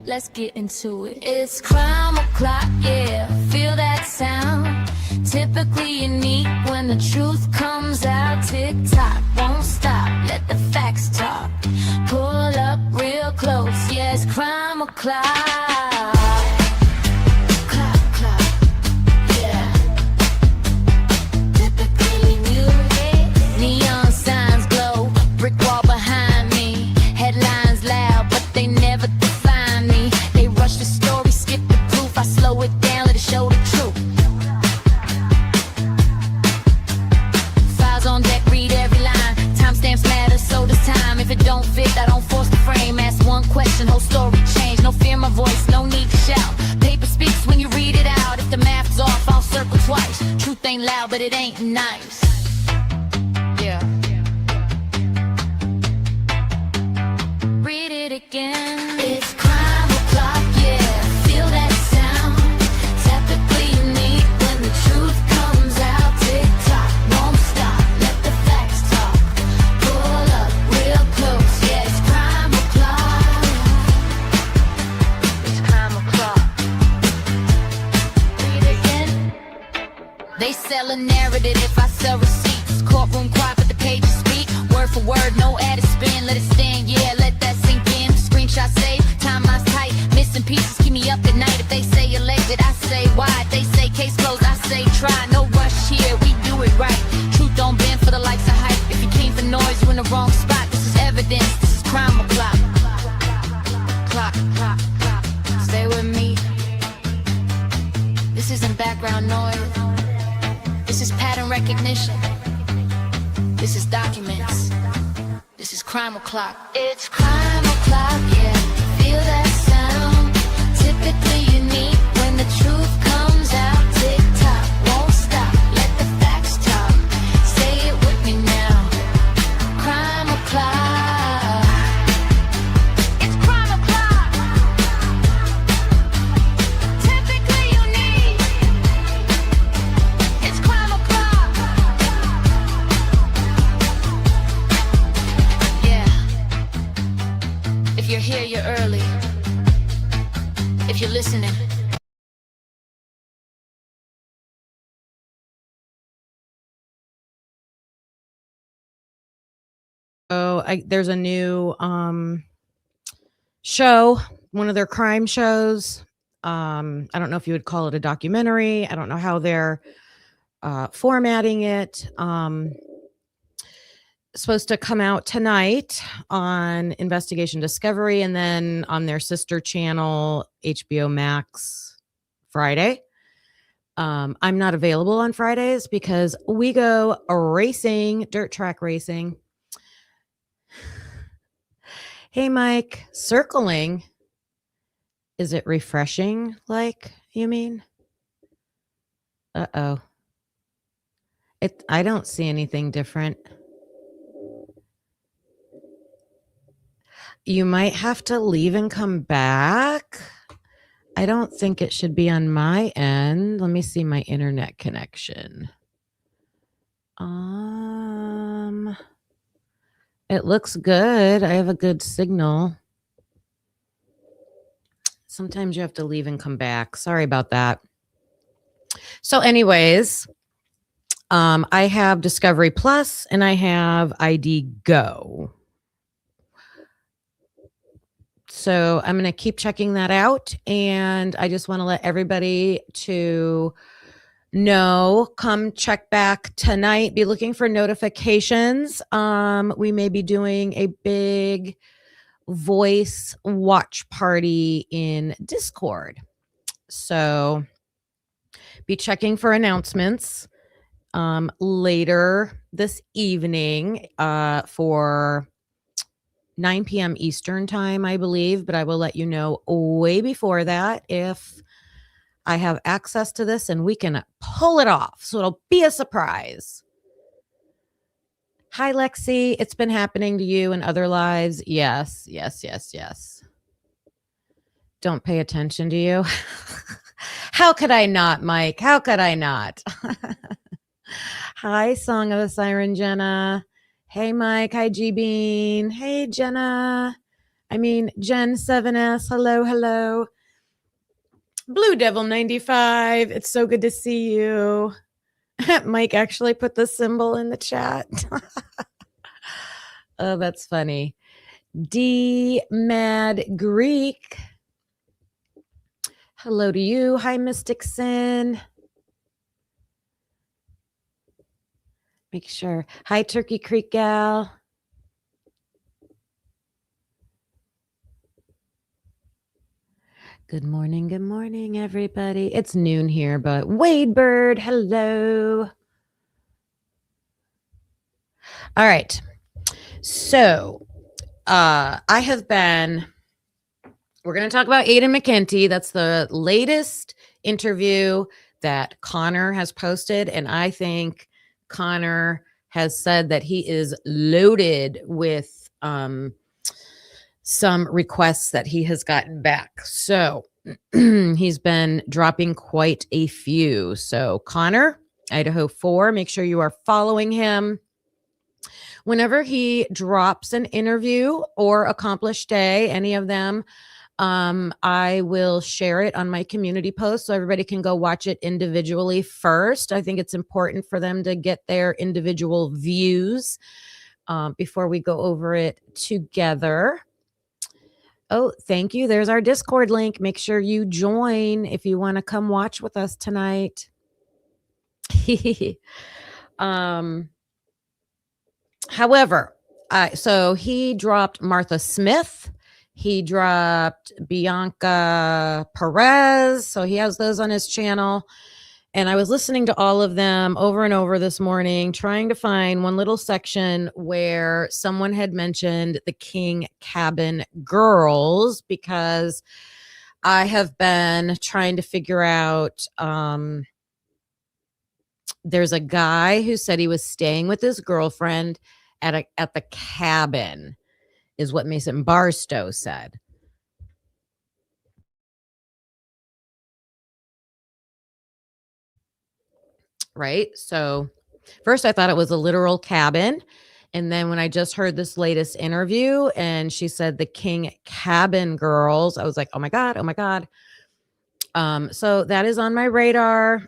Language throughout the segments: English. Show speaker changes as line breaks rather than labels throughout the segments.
Let's get into it. It's crime o'clock, yeah, feel that sound. Typically unique when the truth comes out. Tick-tock, won't stop, let the facts talk. Pull up real close, yeah, it's crime o'clock. Clock, clock, yeah. Typically new, neon signs glow, brick wall behind me. Headlines loud, but they never define me. They rush the story, skip the proof. I slow it down, let it show the truth. Files on deck, read every line. Timestamps matter, so does time. If it don't fit, I don't force the frame. Ask one question, whole story change. No fear my voice, no need to shout. Paper speaks when you read it out. If the math's off, I'll circle twice. Truth ain't loud, but it ain't nice. Yeah. Read it again. It's crime o'clock, yeah. Feel that sound. Typically unique when the truth comes out. Tick-tock, won't stop. Let the facts talk. Pull up real close, yeah. It's crime o'clock. It's crime o'clock. Read it again. They sell a narrative if I sell receipts. Courtroom quiet, but the pages speak. Word for word, no added spin. Let it stand, yeah, let that sink in. Screenshot save, timelines tight. Missing pieces keep me up at night. If they say elected, I say why. If they say case closed, I say try. No rush here, we do it right. Truth don't bend for the likes of hype. If you came for noise, you in the wrong spot. This is evidence, this is crime o'clock. Clock, clock, clock. Stay with me. This isn't background noise. This is pattern recognition. This is documents. This is crime o'clock. It's crime o'clock, yeah. Feel that sound. Typically unique when the truth comes out. Tick-tock, won't stop. Let the facts talk. Say it with me now. Crime o'clock. It's crime o'clock. Typically unique. It's crime o'clock. Yeah. If you're here, you're early. If you're listening.
Oh, there's a new show, one of their crime shows. I don't know if you would call it a documentary. I don't know how they're formatting it. Supposed to come out tonight on Investigation Discovery and then on their sister channel, HBO Max, Friday. I'm not available on Fridays because we go racing, dirt track racing. Hey, Mike, circling. Is it refreshing, like, you mean? Uh-oh. I don't see anything different. You might have to leave and come back. I don't think it should be on my end. Let me see my internet connection. It looks good. I have a good signal. Sometimes you have to leave and come back. Sorry about that. So anyways, I have Discovery Plus and I have ID Go. So I'm going to keep checking that out. And I just want to let everybody to know, come check back tonight. Be looking for notifications. We may be doing a big voice watch party in Discord. So be checking for announcements later this evening for 9 p.m. Eastern time, I believe, but I will let you know way before that if I have access to this and we can pull it off. So it'll be a surprise. Hi, Lexi. It's been happening to you in other lives. Yes. Don't pay attention to you. How could I not, Mike? How could I not? Hi, Song of the Siren, Jenna. Hey, Mike. Hi, G Bean. Hey, Jenna. I mean, Jen 7S, hello, hello. Blue Devil 95, it's so good to see you. Mike actually put the symbol in the chat. Oh, that's funny. D Mad Greek. Hello to you. Hi, Mystic Sin. Make sure. Hi, Turkey Creek Gal. Good morning, everybody. It's noon here, but Wade Bird, hello. All right. So we're going to talk about Ayden McEntee. That's the latest interview that Connor has posted. And I think Connor has said that he is loaded with some requests that he has gotten back. So he's been dropping quite a few. So Connor, Idaho 4, make sure you are following him. Whenever he drops an interview or accomplished day, any of them, I will share it on my community post so everybody can go watch it individually first. I think it's important for them to get their individual views before we go over it together. Oh, thank you. There's our Discord link. Make sure you join if you want to come watch with us tonight. However, so he dropped Martha Smith. He dropped Bianca Perez. So he has those on his channel. And I was listening to all of them over and over this morning, trying to find one little section where someone had mentioned the King Cabin Girls, because I have been trying to figure out, there's a guy who said he was staying with his girlfriend at the cabin, is what Mason Barstow said. Right? So first I thought it was a literal cabin. And then when I just heard this latest interview and she said the King Cabin Girls, I was like, oh my God, oh my God. So that is on my radar.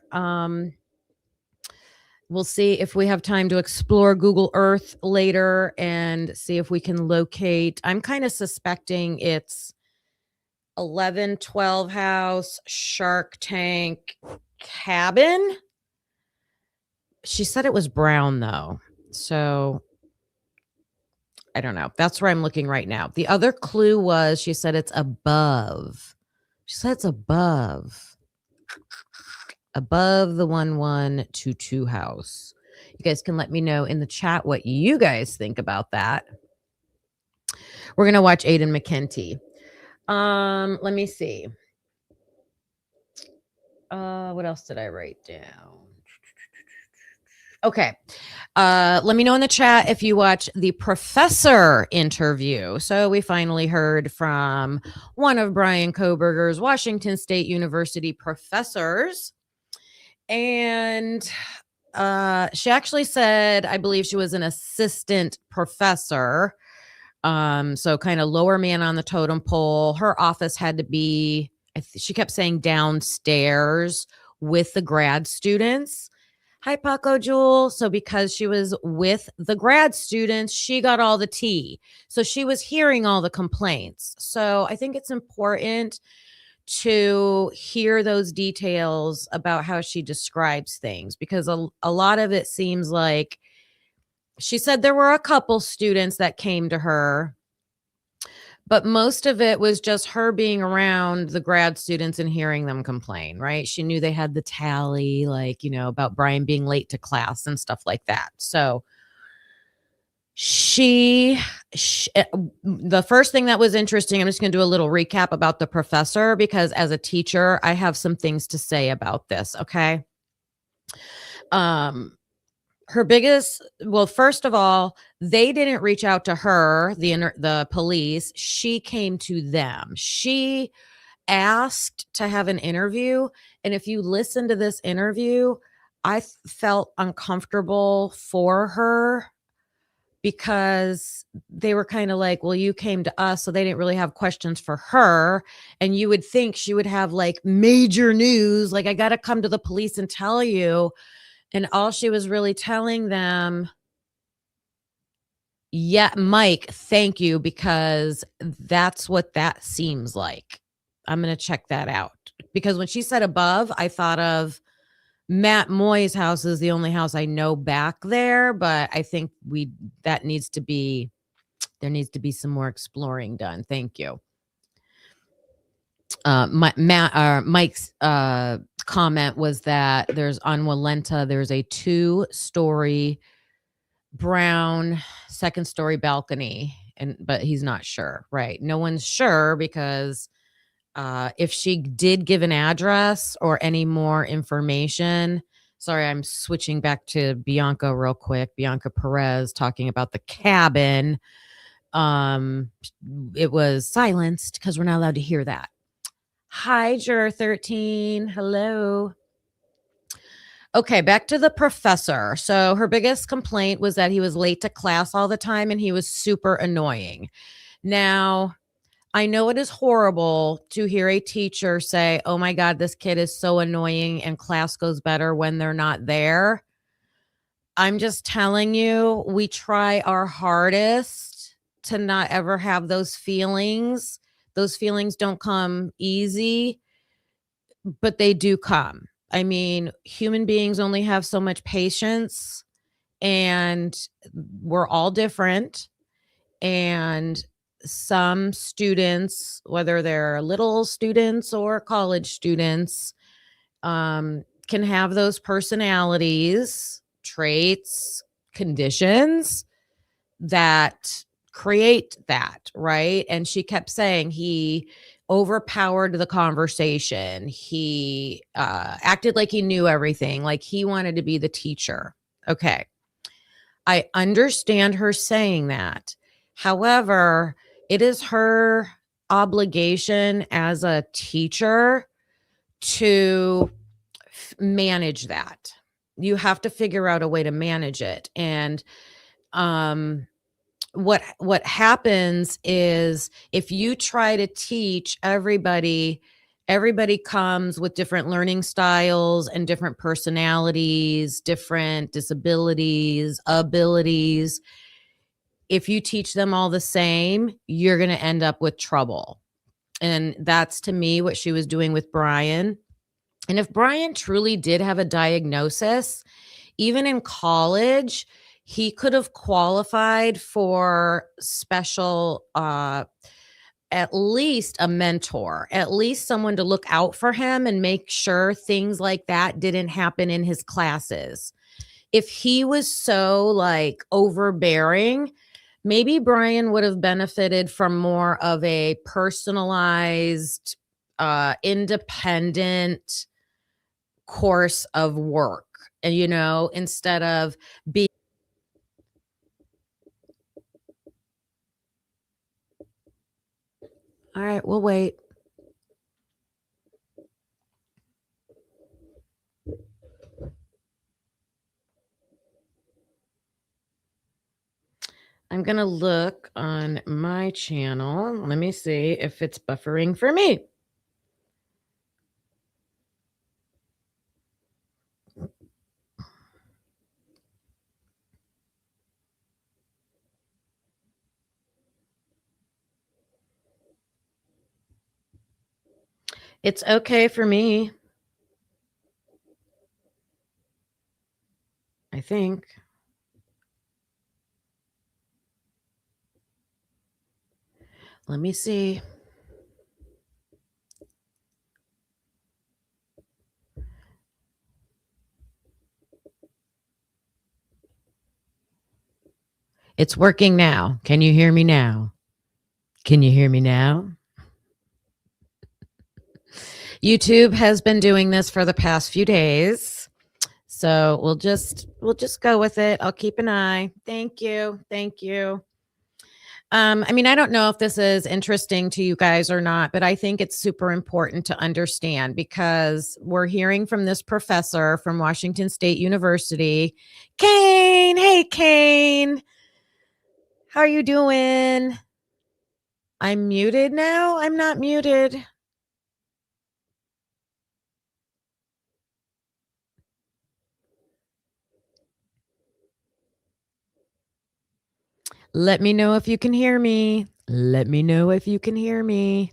We'll see if we have time to explore Google Earth later and see if we can locate. I'm kind of suspecting it's 1112 house, Shark Tank cabin. She said it was brown though. So I don't know. That's where I'm looking right now. The other clue was she said it's above. She said it's above the 1122 house. You guys can let me know in the chat what you guys think about that. We're going to watch Ayden McEntee. Let me see. What else did I write down? Okay. Let me know in the chat if you watch the professor interview. So we finally heard from one of Brian Koberger's Washington State University professors. And she actually said, I believe she was an assistant professor. So kind of lower man on the totem pole. Her office had to be, she kept saying downstairs with the grad students. Hi, Paco Jewel. So because she was with the grad students, she got all the tea. So she was hearing all the complaints. So I think it's important to hear those details about how she describes things, because a lot of it seems like she said there were a couple students that came to her, but most of it was just her being around the grad students and hearing them complain, right? She knew they had the tally, like, about Brian being late to class and stuff like that. So the first thing that was interesting, I'm just going to do a little recap about the professor, because as a teacher, I have some things to say about this. Okay. Her biggest, well, first of all, they didn't reach out to her, the police. She came to them. She asked to have an interview. And if you listen to this interview, I felt uncomfortable for her. because they were kind of like, well, you came to us, so they didn't really have questions for her. And you would think she would have like major news, like, I got to come to the police and tell you. And all she was really telling them, yeah, Mike, thank you, because that's what that seems like. I'm going to check that out. Because when she said above, I thought of Matt Moy's house is the only house I know back there, but I think that needs to be there needs to be some more exploring done. Thank you. Mike's comment was that there's on Walenta, there's a 2-story brown second-story balcony, but he's not sure. Right? No one's sure because if she did give an address or any more information. Sorry, I'm switching back to Bianca real quick. Bianca Perez talking about the cabin. It was silenced because we're not allowed to hear that. Hi, Juror 13. Hello. Okay, back to the professor. So her biggest complaint was that he was late to class all the time and he was super annoying. Now, I know it is horrible to hear a teacher say, oh my God, this kid is so annoying and class goes better when they're not there. I'm just telling you, we try our hardest to not ever have those feelings. Those feelings don't come easy, but they do come. I mean, human beings only have so much patience, and we're all different. And some students, whether they're little students or college students, can have those personalities, traits, conditions that create that, right? And she kept saying he overpowered the conversation. He acted like he knew everything, like he wanted to be the teacher. Okay. I understand her saying that. However, it is her obligation as a teacher to manage that. You have to figure out a way to manage it. And what happens is if you try to teach everybody comes with different learning styles and different personalities, different disabilities, abilities. If you teach them all the same, you're going to end up with trouble. And that's, to me, what she was doing with Brian. And if Brian truly did have a diagnosis, even in college, he could have qualified for special, at least a mentor, at least someone to look out for him and make sure things like that didn't happen in his classes. If he was so like overbearing, maybe Brian would have benefited from more of a personalized, independent course of work. And, instead of being. All right, we'll wait. I'm going to look on my channel. Let me see if it's buffering for me. It's okay for me, I think. Let me see. It's working now. Can you hear me now? Can you hear me now? YouTube has been doing this for the past few days. So we'll just go with it. I'll keep an eye. Thank you. Thank you. I don't know if this is interesting to you guys or not, but I think it's super important to understand because we're hearing from this professor from Washington State University, Kane. Hey, Kane. How are you doing? I'm muted now? I'm not muted. Let me know if you can hear me. Let me know if you can hear me.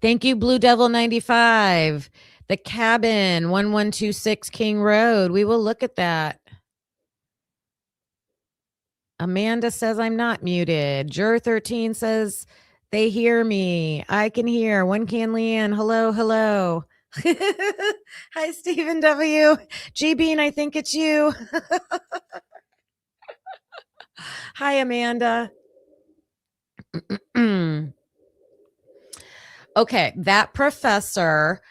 Thank you, Blue Devil 95. The cabin, 1126 King Road. We will look at that. Amanda says I'm not muted. Jur 13 says they hear me. I can hear. One can Leanne. Hello, hello. Hi, Stephen W. G Bean, I think it's you. Hi, Amanda. Okay, that professor,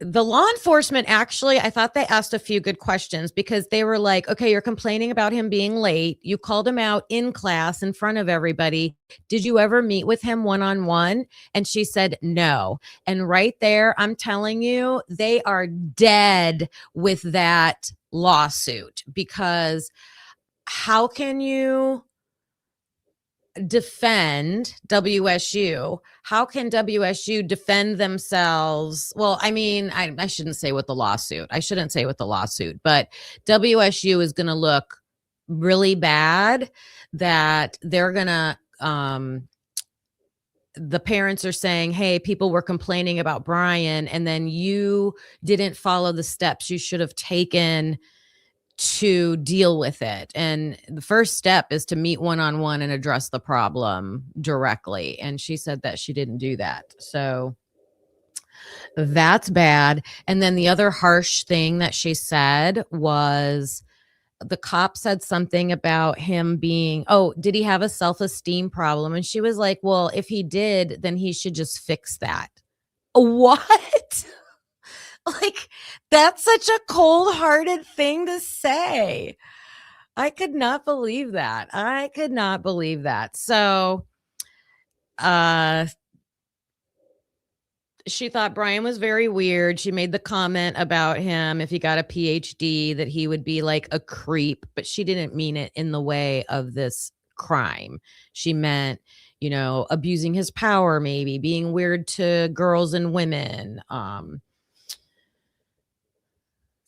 the law enforcement actually, I thought they asked a few good questions because they were like, okay, you're complaining about him being late. You called him out in class in front of everybody. Did you ever meet with him one-on-one? And she said no. And right there, I'm telling you, they are dead with that lawsuit because how can you defend WSU? How can WSU defend themselves? Well, I mean, I shouldn't say with the lawsuit. I shouldn't say with the lawsuit, but WSU is going to look really bad that they're going to, the parents are saying, hey, people were complaining about Brian, and then you didn't follow the steps you should have taken to deal with it. And the first step is to meet one-on-one and address the problem directly. And she said that she didn't do that. So that's bad. And then the other harsh thing that she said was the cop said something about him being, oh, did he have a self-esteem problem? And she was like, well, if he did, then he should just fix that. What? Like, that's such a cold-hearted thing to say. I could not believe that. I could not believe that. So, she thought Brian was very weird. She made the comment about him, if he got a PhD, that he would be like a creep, but she didn't mean it in the way of this crime. She meant, you know, abusing his power, maybe being weird to girls and women.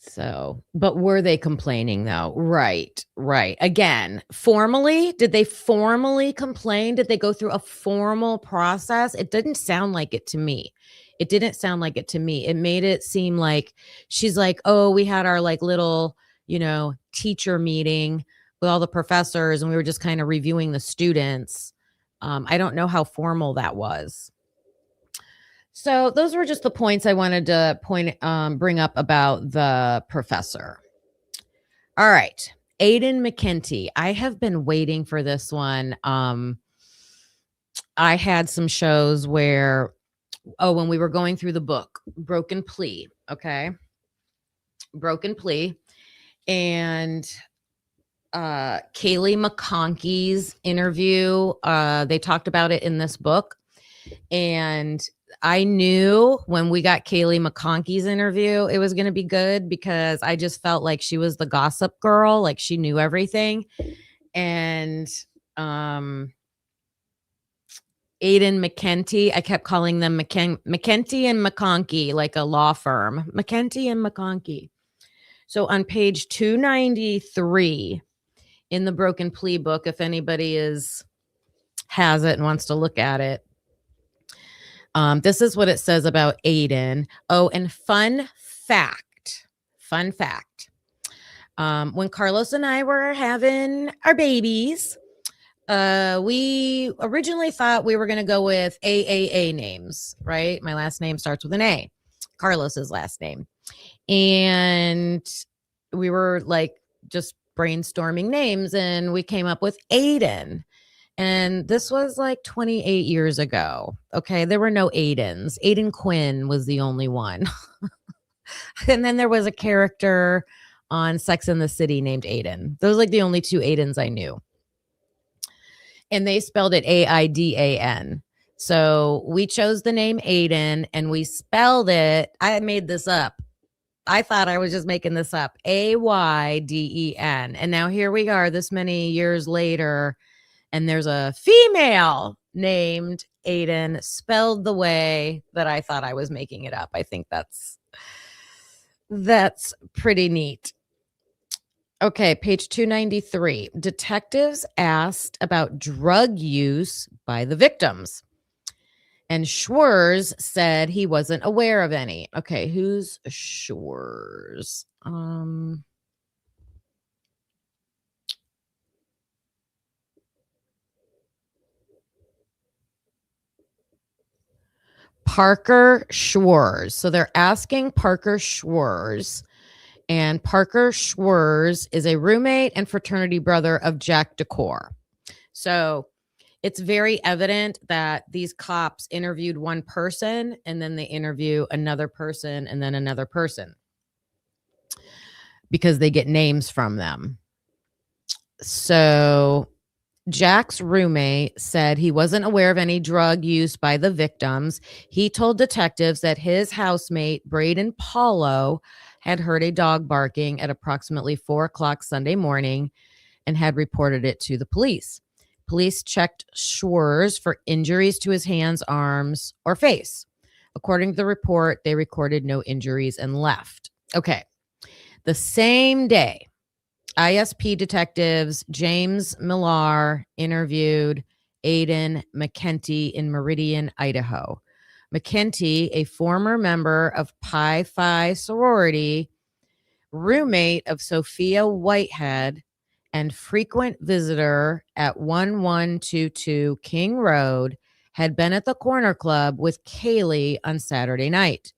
So, but were they complaining though? Right, right. Again, formally, did they formally complain? Did they go through a formal process? It didn't sound like it to me. It didn't sound like it to me. It made it seem like she's like, oh, we had our like little, you know, teacher meeting with all the professors and we were just kind of reviewing the students. I don't know how formal that was. So those were just the points I wanted to bring up about the professor. All right. Ayden McEntee. I have been waiting for this one. I had some shows where, when we were going through the book, Broken Plea. Okay. Broken Plea. And Kaylee McConkey's interview, they talked about it in this book. And I knew when we got Kaylee McConkey's interview, it was going to be good because I just felt like she was the gossip girl, like she knew everything. And Ayden McEntee, I kept calling them McEntee and McConkey, like a law firm. McEntee and McConkey. So on page 293 in the Broken Plea book, if anybody has it and wants to look at it, this is what it says about Ayden. Oh, and fun fact. When Carlos and I were having our babies, we originally thought we were going to go with AAA names, right? My last name starts with an A, Carlos's last name. And we were like just brainstorming names and we came up with Ayden. And this was like 28 years ago. Okay. There were no Aydens. Ayden Quinn was the only one. And then there was a character on Sex and the City named Ayden. Those were like the only two Aydens I knew. And they spelled it Aidan. So we chose the name Ayden and we spelled it. I made this up. I thought I was just making this up. Ayden. And now here we are this many years later, and there's a female named Ayden, spelled the way that I thought I was making it up. I think that's pretty neat. Okay, page 293. Detectives asked about drug use by the victims. And Schwarz said he wasn't aware of any. Okay, who's Schwarz? Parker Schwarz. So they're asking Parker Schwarz. And Parker Schwarz is a roommate and fraternity brother of Jack DeCore. So it's very evident that these cops interviewed one person and then they interview another person and then another person because they get names from them. So Jack's roommate said he wasn't aware of any drug use by the victims. He told detectives that his housemate, Braden Paulo, had heard a dog barking at approximately 4 o'clock Sunday morning and had reported it to the police. Police checked Schwarz for injuries to his hands, arms, or face. According to the report, they recorded no injuries and left. Okay. The same day, ISP detectives James Millar interviewed Ayden McEntee in Meridian, Idaho. McEntee, a former member of Pi Phi sorority, roommate of Sophia Whitehead, and frequent visitor at 1122 King Road, had been at the Corner Club with Kaylee on Saturday night.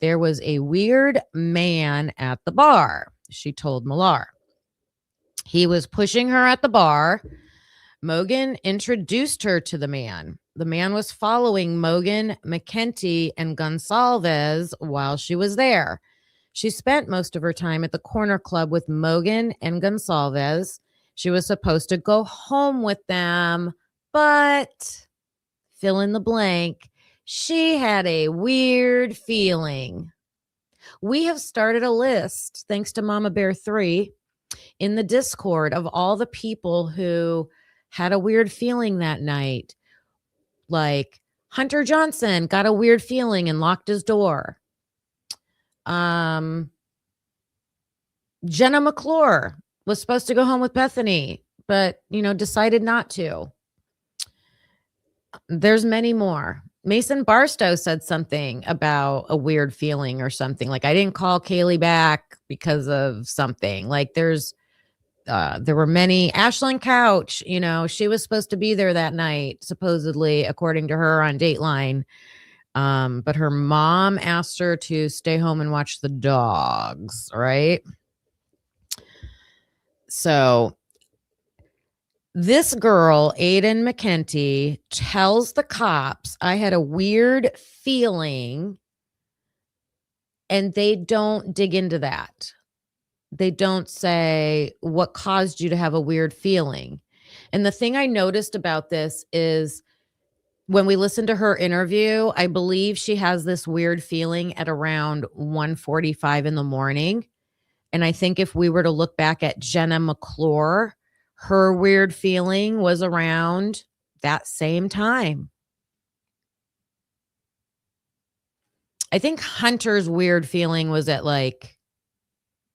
There was a weird man at the bar, she told Millar. He was pushing her at the bar. Mogan introduced her to the man. The man was following Mogan, McEntee, and Gonsalves while she was there. She spent most of her time at the Corner Club with Mogan and Gonsalves. She was supposed to go home with them, but fill in the blank, she had a weird feeling. We have started a list, thanks to Mama Bear 3, in the Discord of all the people who had a weird feeling that night. Like Hunter Johnson got a weird feeling and locked his door. Jenna McClure was supposed to go home with Bethany, but, decided not to. There's many more. Mason Barstow said something about a weird feeling or something. Like, I didn't call Kaylee back because of something. Like, there were many. Ashlyn Couch, she was supposed to be there that night, supposedly, according to her on Dateline. But her mom asked her to stay home and watch the dogs, right? So this girl, Ayden McEntee, tells the cops, I had a weird feeling, and they don't dig into that. They don't say what caused you to have a weird feeling. And the thing I noticed about this is when we listened to her interview, I believe she has this weird feeling at around 1:45 in the morning. And I think if we were to look back at Jenna McClure, her weird feeling was around that same time. I think Hunter's weird feeling was at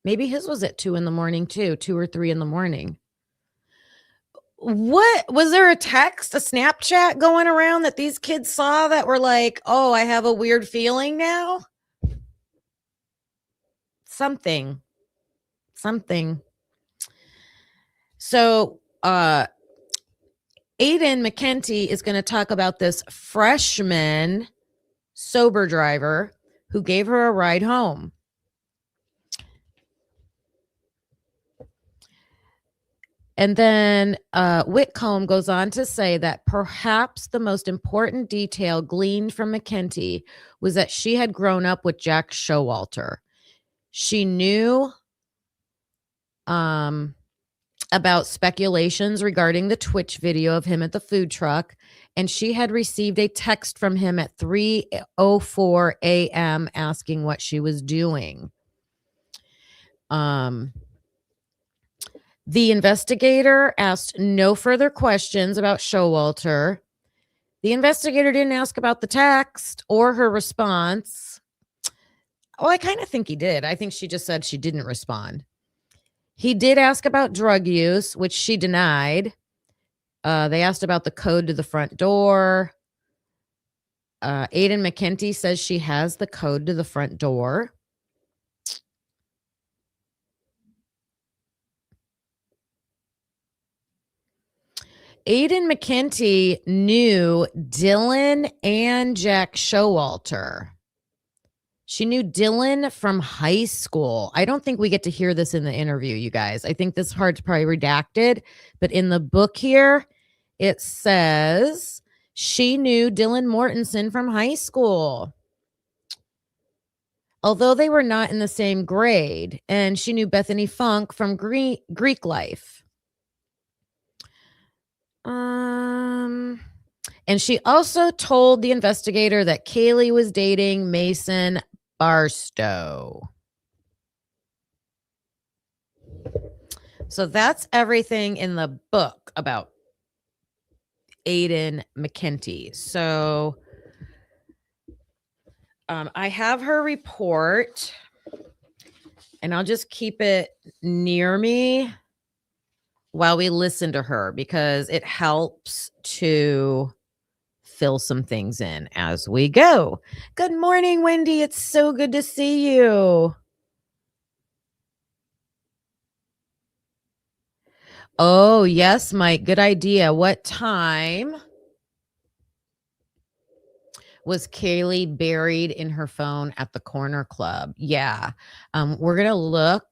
maybe his was at 2 in the morning too, 2 or 3 in the morning. What was there a text, a Snapchat going around that these kids saw that were like, oh, I have a weird feeling now? Something. So, Ayden McEntee is going to talk about this freshman sober driver who gave her a ride home. And then Whitcomb goes on to say that perhaps the most important detail gleaned from McEntee was that she had grown up with Jack Showalter. She knew about speculations regarding the Twitch video of him at the food truck, and she had received a text from him at 3:04 a.m. asking what she was doing. The investigator asked no further questions about Showalter. The investigator didn't ask about the text or her response. Oh, I kind of think he did. I think she just said she didn't respond. He did ask about drug use, which she denied. They asked about the code to the front door. Ayden McEntee says she has the code to the front door. Ayden McEntee knew Dylan and Jack Showalter. She knew Dylan from high school. I don't think we get to hear this in the interview, you guys. I think this part's probably redacted, but in the book here, it says she knew Dylan Mortensen from high school. Although they were not in the same grade, and she knew Bethany Funk from Greek life. And she also told the investigator that Kaylee was dating Mason Barstow. So that's everything in the book about Ayden McEntee. So I have her report, and I'll just keep it near me while we listen to her, because it helps to fill some things in as we go. Good morning, Wendy. It's so good to see you. Oh, yes, Mike. Good idea. What time was Kaylee buried in her phone at the corner club? Yeah. We're going to look.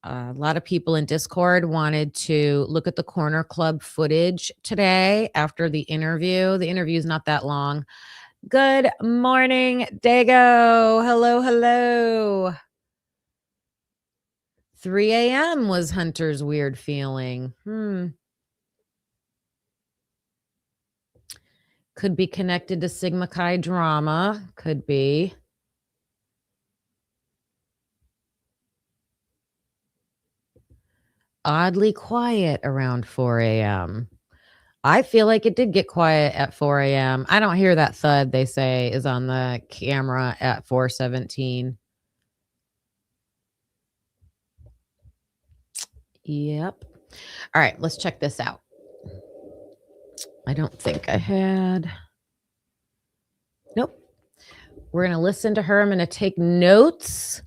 A lot of people in Discord wanted to look at the corner club footage today after the interview. The interview is not that long. Good morning, Dago. Hello, hello. 3 a.m. was Hunter's weird feeling. Could be connected to Sigma Chi drama. Could be. Oddly quiet around 4 a.m. I feel like it did get quiet at 4 a.m. I don't hear that thud they say is on the camera at 4:17. Yep. All right, let's check this out. I don't think I had. Nope. We're going to listen to her. I'm going to take notes.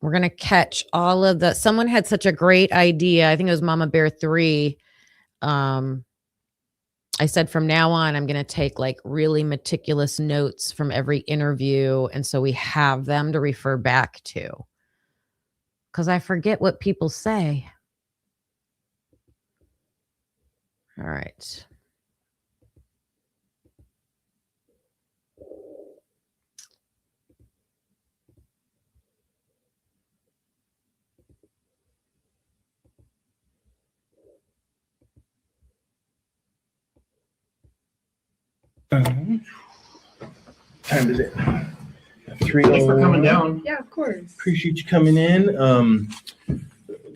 We're going to catch all of the, someone had such a great idea. I think it was Mama Bear 3. I said from now on, I'm going to take like really meticulous notes from every interview. And so we have them to refer back to, because I forget what people say. All right.
Time is it? 3:01.
Thanks for coming down.
Yeah, of course.
Appreciate you coming in.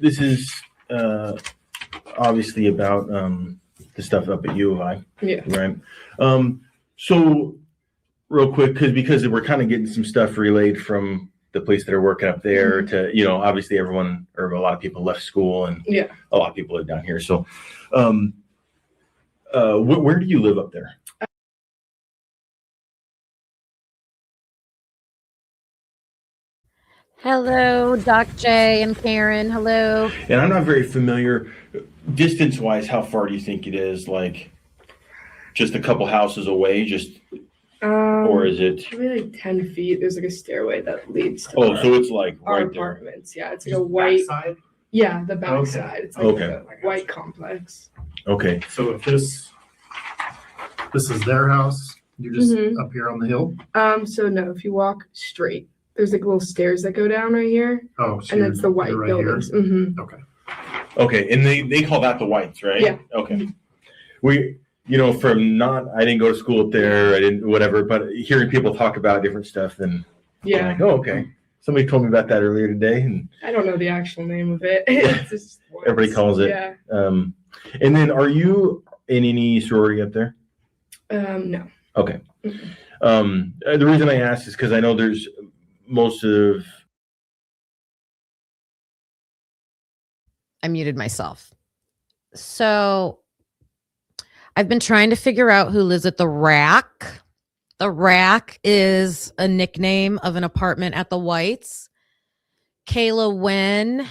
This is obviously about the stuff up at U of I.
Yeah.
Right. So real quick, because we're kind of getting some stuff relayed from the place that are working up there to, obviously everyone or a lot of people left school and
Yeah.
a lot of people live down here. So where do you live up there?
Hello, Doc J and Karen. Hello.
And I'm not very familiar distance-wise. How far do you think it is? Like just a couple houses away? Or is it?
Maybe like 10 feet. There's like a stairway that leads to
So it's like
our
right there.
apartments. Yeah, it's like a white.
Side.
Yeah, the back
Okay.
side. It's like
Okay.
a white complex.
Okay.
So if this is their house, you're just
Mhm.
up here on the hill.
So no, if you walk straight, there's like little stairs that go down right here,
Oh, so
and it's the white
you're right
buildings.
here.
Mm-hmm.
Okay.
Okay. And they call that the whites, right?
Yeah.
Okay. I didn't go to school up there. I didn't, whatever, but hearing people talk about different stuff, then
Yeah.
like, oh, okay. Somebody told me about that earlier today, and
I don't know the actual name of it. It's just
everybody calls it.
Yeah.
And then, are you in any sorority up there?
No.
Okay.
Mhm.
The reason I ask is because I know there's most of.
I muted myself. So I've been trying to figure out who lives at the Rack. The Rack is a nickname of an apartment at the Whites. Kayla Wen,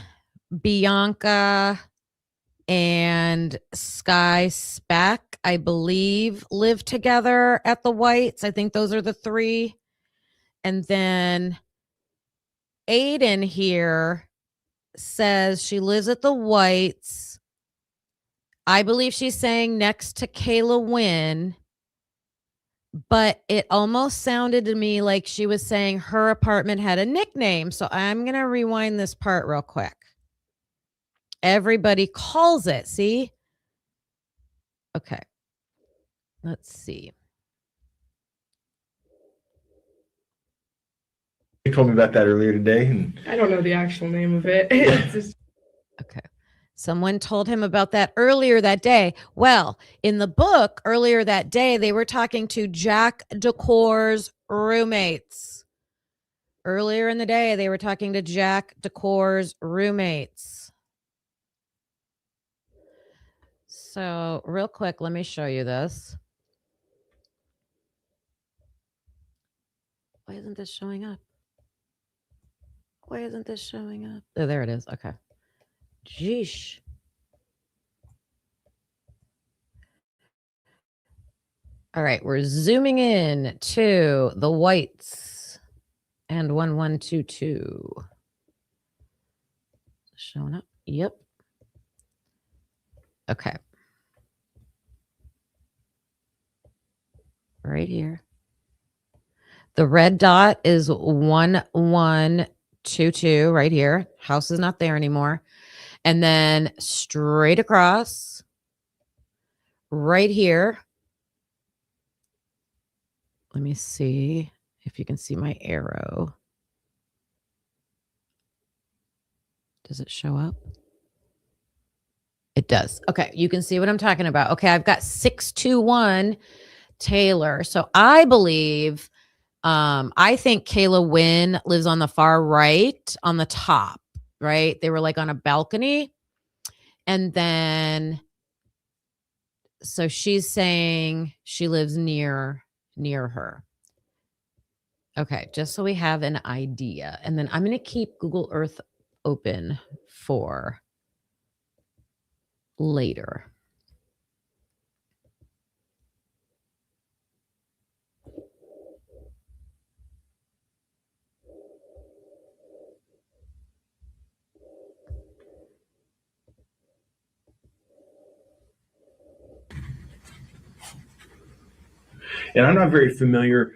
Bianca, and Sky Speck, I believe, live together at the Whites. I think those are the three. And then Ayden here says she lives at the Whites. I believe she's saying next to Kayla Wynn, but it almost sounded to me like she was saying her apartment had a nickname. So I'm going to rewind this part real quick. Everybody calls it. See? Okay. Let's see.
You told me about that earlier today, and
I don't know the actual name of it. It's just
Okay. Someone told him about that earlier that day. Well, in the book earlier that day, they were talking to Jack Decor's roommates. Earlier in the day, they were talking to Jack Decor's roommates. So, real quick, let me show you this. Why isn't this showing up? Why isn't this showing up? Oh, there it is. Okay. Jeesh. All right, we're zooming in to the Whites and 1122. Showing up. Yep. Okay. Right here. The red dot is 1122 right here. House is not there anymore. And then straight across right here. Let me see if you can see my arrow. Does it show up? It does. Okay, you can see what I'm talking about. Okay, I've got 621 Taylor. So I believe, I think Kayla Wynn lives on the far right on the top, right? They were like on a balcony. And then, so she's saying she lives near her. Okay, just so we have an idea. And then I'm going to keep Google Earth open for later.
And I'm not very familiar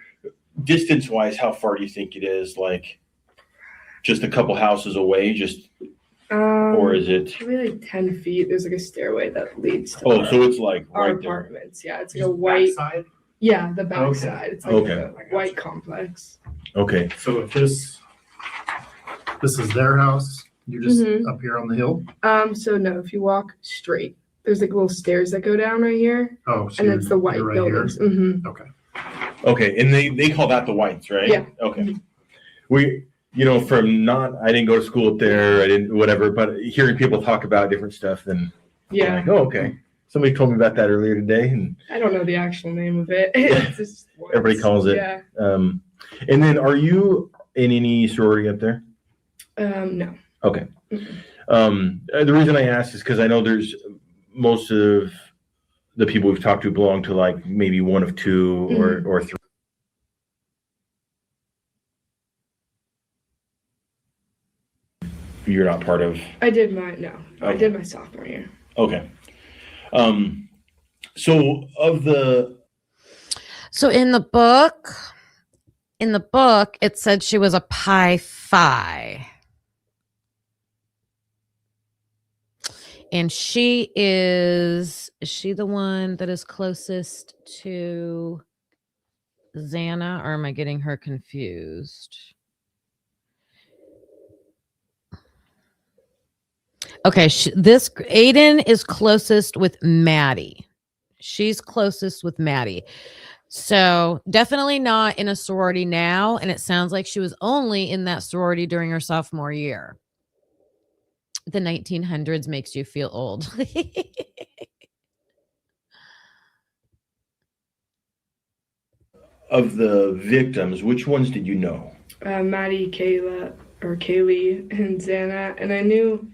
distance-wise. How far do you think it is? Like, just a couple houses away? Just or is it?
Probably like 10 feet. There's like a stairway that leads to
So it's like
our
right there.
apartments. Yeah, it's like a white.
Backside?
Yeah, the back
Okay.
side. It's like
Okay.
a white complex.
Okay.
So if this is their house, you're just
Mhm.
up here on the hill?
So no, if you walk straight, there's like little stairs that go down right here,
Oh, so
and it's the white
you're right here?
buildings. Mm-hmm.
Okay, and they call that the Whites, right?
Yeah.
Okay. We, I didn't go to school up there, I didn't, whatever, but hearing people talk about different stuff, then I'm
Yeah,
like, oh, okay. Somebody told me about that earlier today, and
I don't know the actual name of it. It's just
everybody calls it.
Yeah.
And then, are you in any sorority up there?
No.
Okay.
Mhm.
The reason I ask is because I know there's most of the people we've talked to belong to like maybe one of two or three. You're not part of.
I did my I
Okay.
did my sophomore year.
Okay. So of the.
So in the book, it said she was a Pi Phi. And is she the one that is closest to Xana, or am I getting her confused? Okay, this Ayden is closest with Maddie. She's closest with Maddie. So definitely not in a sorority now. And it sounds like she was only in that sorority during her sophomore year. The 1900s makes you feel old.
Of the victims, which ones did you know?
Maddie, Kaylee, and Xana, and I knew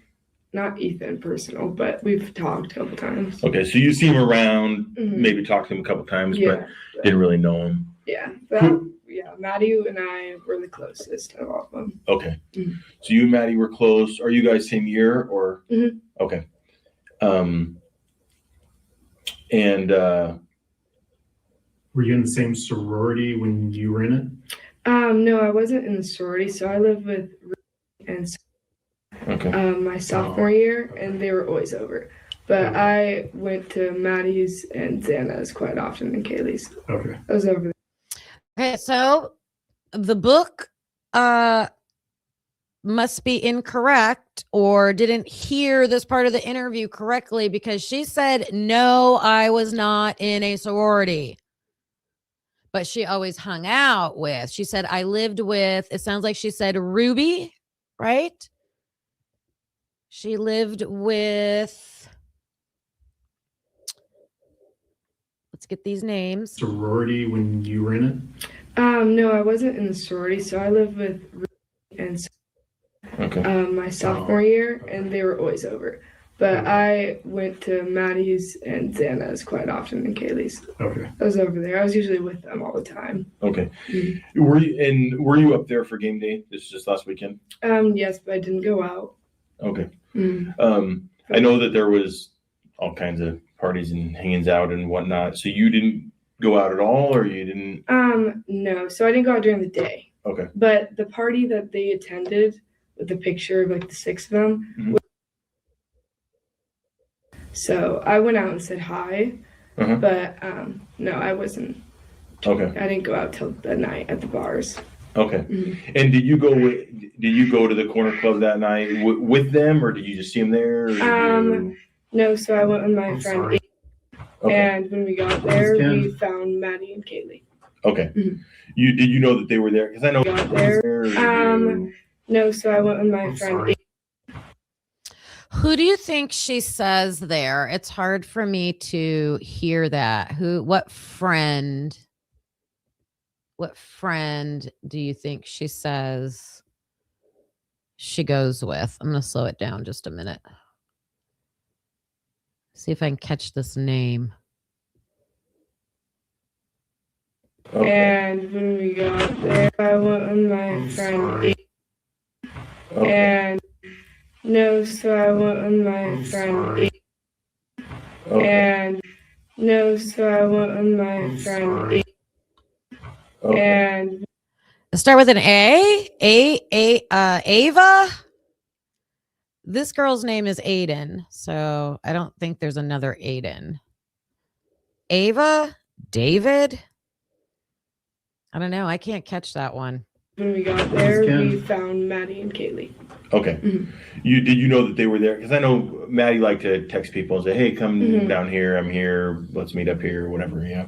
not Ethan personal, but we've talked a couple times.
Okay, so you see him around,
Mhm.
maybe talked to him a couple times,
Yeah,
but didn't really know him.
yeah,
Who-
Maddie and I were the closest of all of them.
Okay,
Mhm.
so you and Maddie were close. Are you guys same year or?
Mhm.
Okay. And
Were you in the same sorority when you were in it?
No, I wasn't in the sorority, so I lived with Ruth and
okay,
my sophomore year, and they were always over. But I went to Maddie's and Xana's quite often, and Kaylee's.
Okay.
I was over there.
Okay, so the book must be incorrect or didn't hear this part of the interview correctly, because she said, no, I was not in a sorority. But she always hung out with, she said, I lived with, it sounds like she said Ruby, right? She lived with, let's get these names.
Sorority when you were in it?
No, I wasn't in the sorority, so I lived with Ruth and
okay,
my sophomore year, and they were always over. But I went to Maddie's and Xana's quite often, and Kaylee's.
Okay.
I was over there. I was usually with them all the time.
okay.
Mhm.
Were you up there for game day? This is just last weekend.
Yes, but I didn't go out.
Okay.
Mm.
I know that there was all kinds of parties and hangings out and whatnot. So you didn't go out at all, or you didn't?
No, so I didn't go out during the day.
Okay.
But the party that they attended with the picture of like the 6 of them.
Mhm.
So I went out and said hi,
Uh-huh.
but no, I wasn't.
Okay.
I didn't go out till the night at the bars.
Okay.
Mhm.
And did you go to the corner club that night with them, or did you just see them there? Or did you...
No, so I went with my
I'm
friend,
sorry.
Okay.
and when we got there,
Ken.
we found Maddie and Kaylee.
Okay.
Mhm.
Did you know that they were there? Because I know.
Got there.
Or did you...
No, so I went with my
I'm
friend.
sorry.
Who do you think she says there? It's hard for me to hear that. What friend do you think she says she goes with? I'm going to slow it down just a minute. See if I can catch this name.
Okay.
And when we got there, I went with my
I'm
friend.
sorry.
Okay.
And no, so I went with my
I'm
friend.
sorry.
Okay.
And no, so I went with my
I'm
friend.
sorry.
Okay.
And
Let's start with an Ava. This girl's name is Ayden, so I don't think there's another Ayden. Ava, David. I don't know. I can't catch that one.
when we got there,
Ken.
we found Maddie and Kaylee.
Okay.
Mhm.
Did you know that they were there? Because I know Maddie liked to text people and say, "Hey, come
Mhm.
down here. I'm here. Let's meet up here, whatever." Yeah.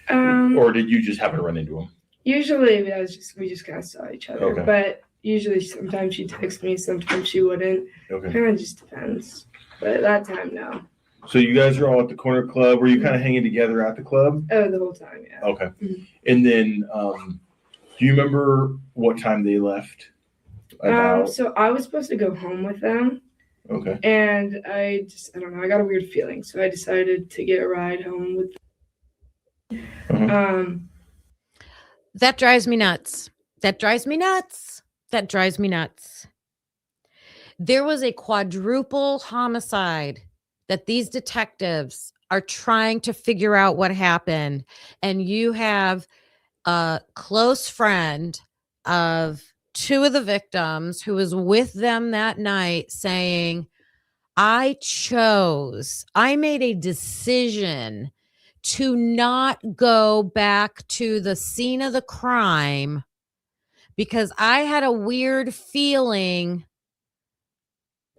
Um,
Or did you just happen to run into them?
Usually we just kind of saw each other,
Okay.
but usually sometimes she'd text me, sometimes she wouldn't.
Okay.
Kind of just depends. But that time, no.
So you guys are all at the corner club. Were you kind of hanging together at the club?
Oh, the whole time, yeah.
Okay.
Mhm.
And then, do you remember what time they left? About.
So I was supposed to go home with them,
Okay.
and I don't know, I got a weird feeling, so I decided to get a ride home with
Uh-huh.
That drives me nuts. That drives me nuts. That drives me nuts. There was a quadruple homicide that these detectives are trying to figure out what happened. And you have a close friend of two of the victims who was with them that night saying, I made a decision to not go back to the scene of the crime because I had a weird feeling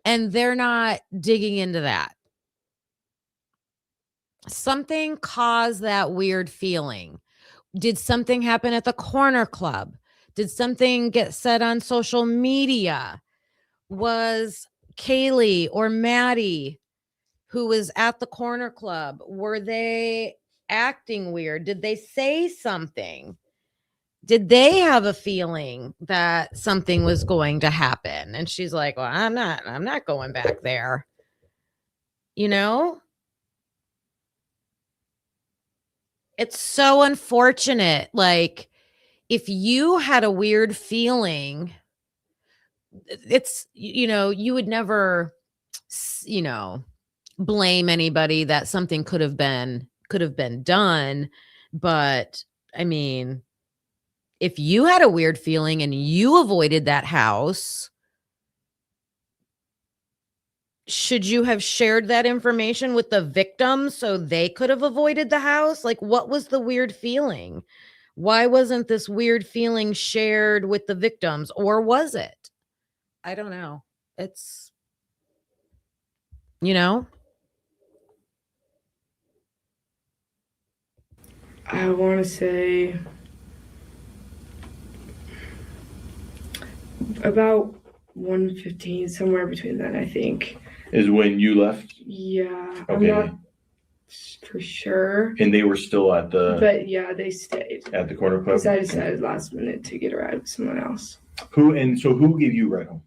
and they're not digging into that. Something caused that weird feeling. Did something happen at the corner club? Did something get said on social media? Was Kaylee or Maddie, who was at the corner club, were they acting weird? Did they say something? Did they have a feeling that something was going to happen? And she's like, well, I'm not going back there. You know? It's so unfortunate. Like, if you had a weird feeling, it's, you would never, blame anybody that something could have been done. But I mean, if you had a weird feeling and you avoided that house, should you have shared that information with the victims so they could have avoided the house? Like, what was the weird feeling? Why wasn't this weird feeling shared with the victims, or was it? I don't know. It's,
I want to say about 1:15, somewhere between that, I think.
Is when you left?
Yeah,
Okay.
I'm not for sure.
And they were still at
But yeah, they stayed.
At the corner club?
Because I decided last minute to get a ride with someone else.
Who gave you a ride home?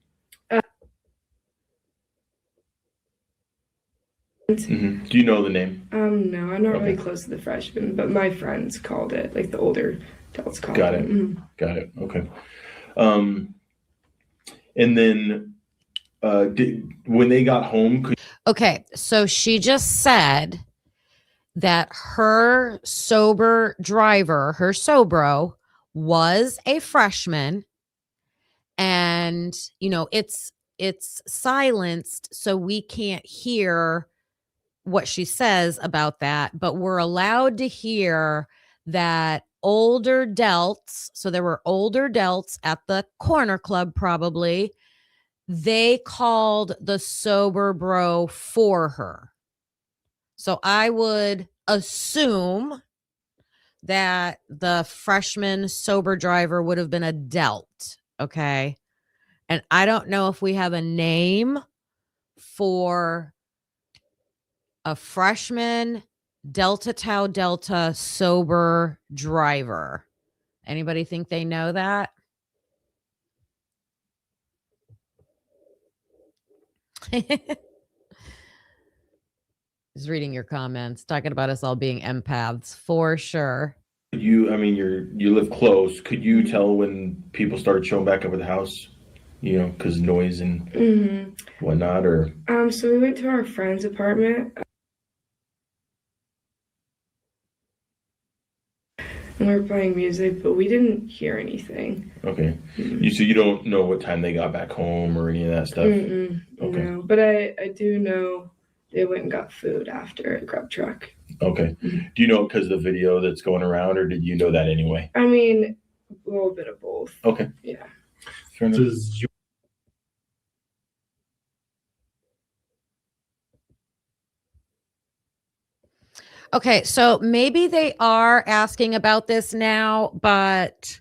Mm-hmm. Do you know the name?
No, I'm not really close to the freshmen, but my friends called it, like the older adults called it.
Got it. Mm-hmm. Got it. Okay. And then when they got home,
okay, so she just said that her sober driver, her Sobro, was a freshman, and it's silenced, so we can't hear what she says about that, but we're allowed to hear that older delts, so there were older delts at the corner club probably, they called the sober bro for her. So I would assume that the freshman sober driver would have been a delt, okay? And I don't know if we have a name for a freshman Delta Tau Delta sober driver. Anybody think they know that? Just reading your comments, talking about us all being empaths for sure.
you live close. Could you tell when people started showing back up at the house? Because noise and whatnot, or?
So we went to our friend's apartment. And we were playing music, but we didn't hear anything.
Okay. So you don't know what time they got back home or any of that stuff?
Okay. No, but I do know they went and got food after a grub truck.
Okay. Do you know because of the video that's going around, or did you know that anyway?
I mean, a little bit of both.
Okay.
Yeah.
Fair enough.
Okay, so maybe they are asking about this now, but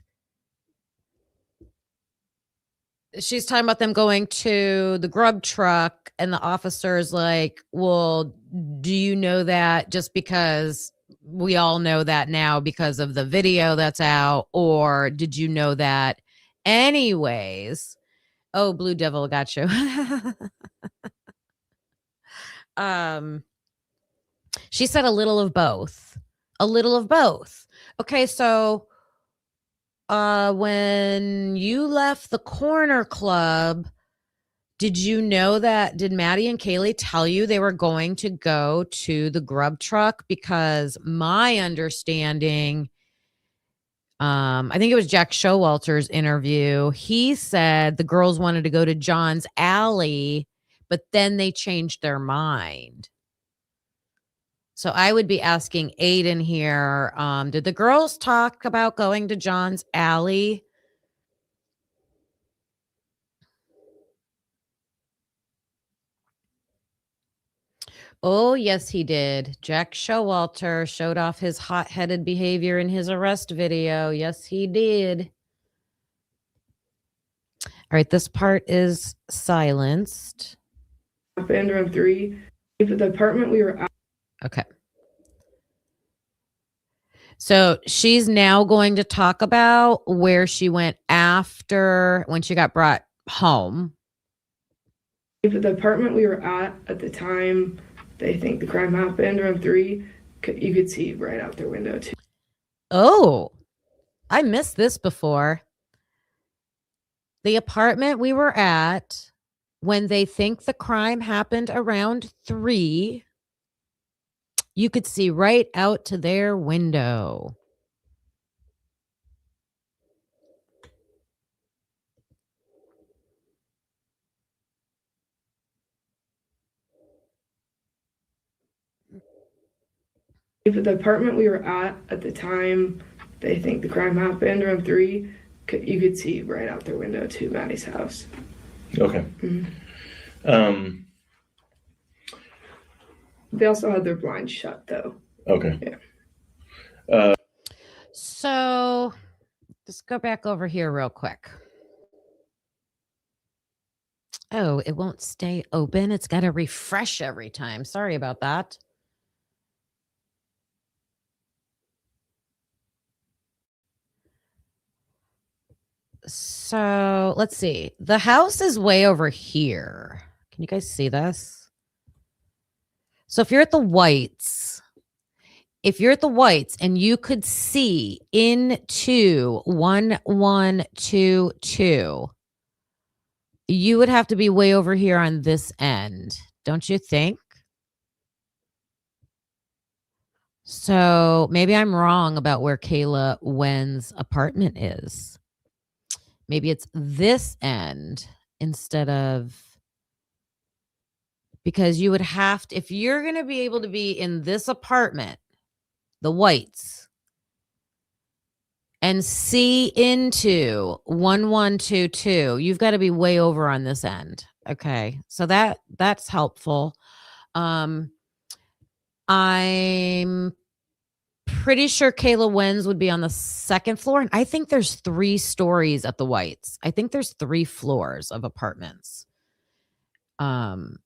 she's talking about them going to the grub truck, and the officer's like, well, do you know that just because we all know that now because of the video that's out, or did you know that anyways? Oh, Blue Devil got you. She said a little of both. A little of both. Okay, so when you left the corner club, did you know that? Did Maddie and Kaylee tell you they were going to go to the grub truck? Because my understanding, I think it was Jack Showalter's interview. He said the girls wanted to go to John's Alley, but then they changed their mind. So I would be asking Ayden here, did the girls talk about going to John's Alley? Oh, yes, he did. Jack Showalter showed off his hot-headed behavior in his arrest video. Yes, he did. All right, this part is silenced.
Happened around 3. The apartment we were at.
Okay. So she's now going to talk about where she went after when she got brought home.
The apartment we were at the time they think the crime happened around 3. You could see right out their window too.
Oh, I missed this before. The apartment we were at when they think the crime happened around 3, you could see right out to their window.
The apartment we were at the time they think the crime happened around 3. You could see right out their window to Maddie's house.
Okay.
Mm-hmm. They also had their blinds shut though.
Okay.
Yeah.
So just go back over here real quick. Oh, it won't stay open. It's got to refresh every time. Sorry about that. So let's see. The house is way over here. Can you guys see this? So if you're at the Whites, and you could see into 1122, you would have to be way over here on this end, don't you think? So maybe I'm wrong about where Kayla Wen's apartment is. Maybe it's this end instead of, because you would have to, if you're going to be able to be in this apartment, the Whites, and see into 1122, you've got to be way over on this end. Okay. So that's helpful. I'm pretty sure Kayla Wen's would be on the 2nd floor. And I think there's 3 stories at the Whites. I think there's 3 floors of apartments. I'm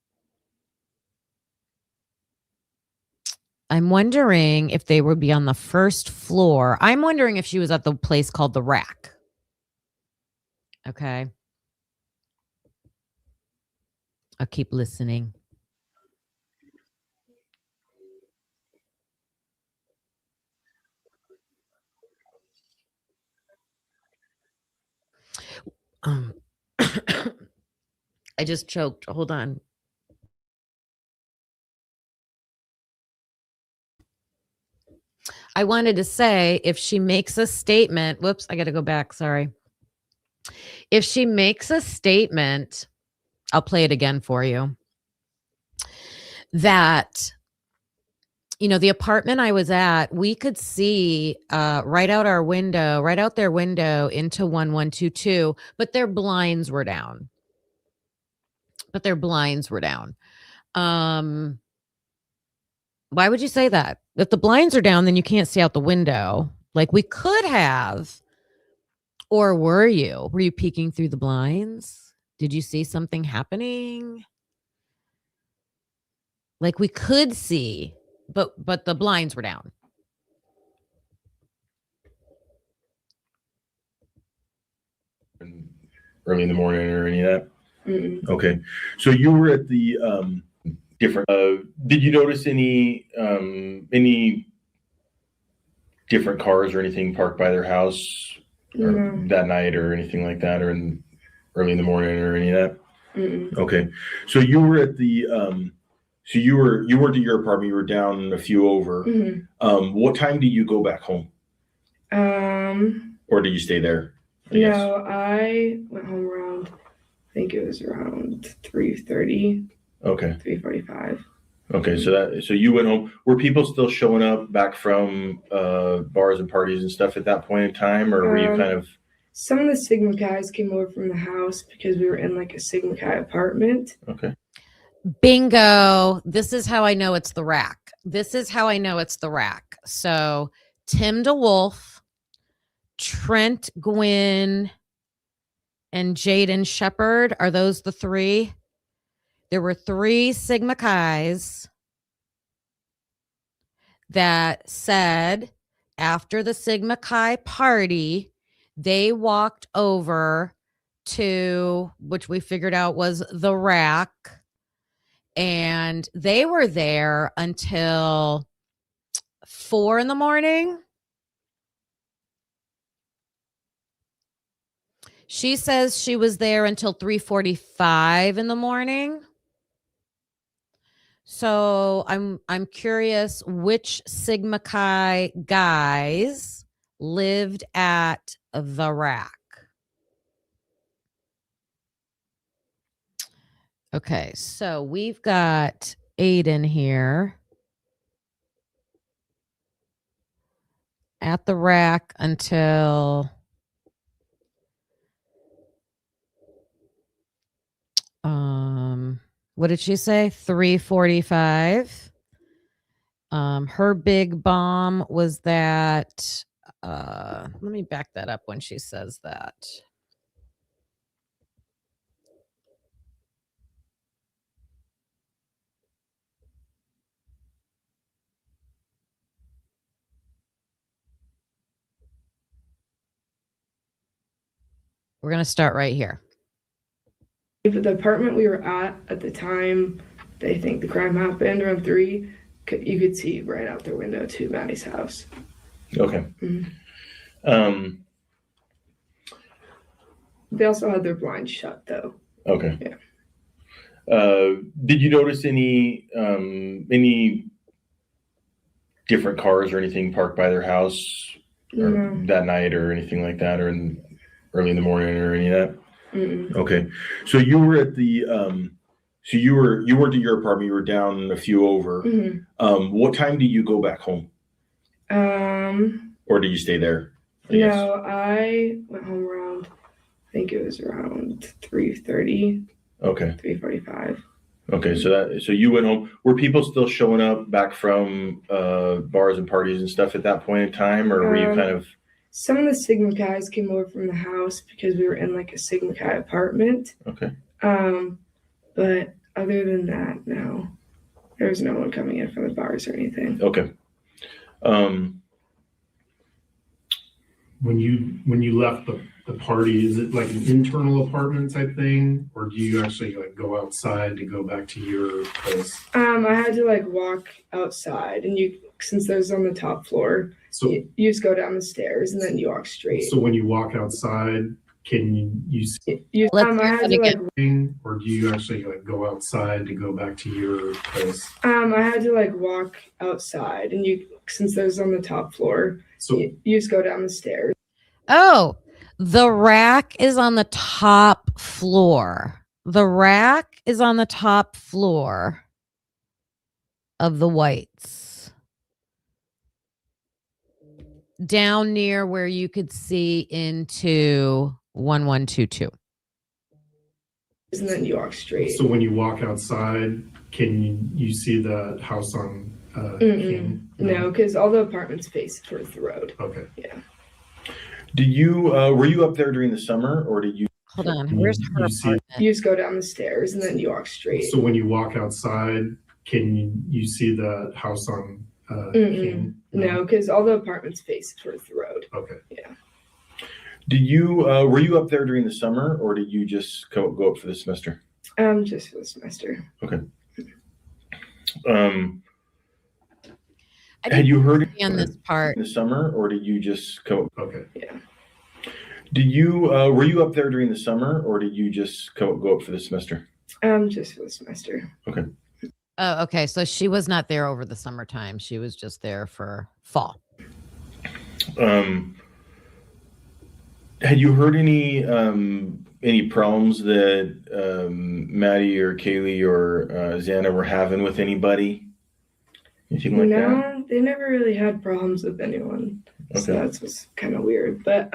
wondering if they would be on the 1st floor. I'm wondering if she was at the place called the Rack. Okay. I'll keep listening. I just choked. Hold on. I wanted to say, if she makes a statement, whoops, I got to go back. Sorry. If she makes a statement, I'll play it again for you, that, the apartment I was at, we could see right out their window into 1122, but their blinds were down. Why would you say that? If the blinds are down, then you can't see out the window. Like we could have. Or were you? Were you peeking through the blinds? Did you see something happening? Like we could see, but the blinds were down.
Early in the morning or any of that?
Mm-mm.
Okay. So you were at the different, did you notice any different cars or anything parked by their house that night or anything like that, or early in the morning or any of that?
Mm-mm.
Okay. So you were at the, so you weren't at your apartment, you were down a few over.
Mm-hmm.
What time did you go back home? Or did you stay there?
No, I went home around, I think it was around 3:30.
Okay.
3:45.
Okay, so you went home. Were people still showing up back from bars and parties and stuff at that point in time, or were you kind of?
Some of the Sigma guys came over from the house because we were in like a Sigma Chi apartment.
Okay.
Bingo. This is how I know it's the rack. This is how I know it's the rack. So Tim DeWolf, Trent Gwynn, and Jaden Shepard. Are those the three? There were 3 Sigma Chi's that said after the Sigma Chi party, they walked over to, which we figured out was the rack, and they were there until 4 in the morning. She says she was there until 3:45 in the morning. So I'm curious which Sigma Chi guys lived at the rack. Okay, so we've got Ayden here at the rack until what did she say? 3:45. Her big bomb was that let me back that up when she says that. We're going to start right here.
The apartment we were at the time they think the crime happened around 3, you could see right out their window to Maddie's house.
Okay.
Mm-hmm. They also had their blinds shut though.
Okay.
Yeah.
Did you notice any different cars or anything parked by their house that night or anything like that, or early in the morning or any of that?
Mm-mm.
Okay. So you were at the so you weren't at your apartment, you were down a few over.
Mm-hmm.
What time did you go back home? Or did you stay there?
No, I went home around, I think it was around 3:30.
Okay.
3:45.
Okay, so you went home. Were people still showing up back from bars and parties and stuff at that point in time, or were you kind of?
Some of the Sigma guys came over from the house because we were in like a Sigma Chi apartment.
Okay.
But other than that, no, there was no one coming in from the bars or anything.
Okay.
When you left the party, is it like an internal apartment type thing, or do you actually like go outside to go back to your place?
I had to like walk outside, and since there's on the top floor,
So
you just go down the stairs and then you walk straight.
so when you walk outside, can you see
Let's
I had to like
anything, or do you actually like go outside to go back to your place?
I had to like walk outside, and since there's on the top floor,
So
you just go down the stairs.
Oh, the rack is on the top floor. The rack is on the top floor of the Whites. Down near where you could see into 1122.
And then you walk straight.
so when you walk outside, can you see the house on King?
No, because all the apartments face towards the road.
Okay.
Yeah.
Did you were you up there during the summer, or did you?
Hold on. Where's her
You see-
apartment?
You just go down the stairs and then you walk straight.
So when you walk outside, can you see the house on King?
No, because all the apartments face towards the road.
Okay.
Yeah.
Did you were you up there during the summer, or did you just go up for the semester?
Just for the semester.
Okay.
I
Had you heard
on this part?
in the summer, or did you just go?
Okay.
Yeah.
Did you were you up there during the summer, or did you just go up for the semester?
Just for the semester.
Okay.
Oh, okay. So she was not there over the summertime. She was just there for fall.
Had you heard any problems that Maddie or Kaylee or Xana were having with anybody? Anything like that?
No, they never really had problems with anyone. So
Okay.
that's what's kind of weird. But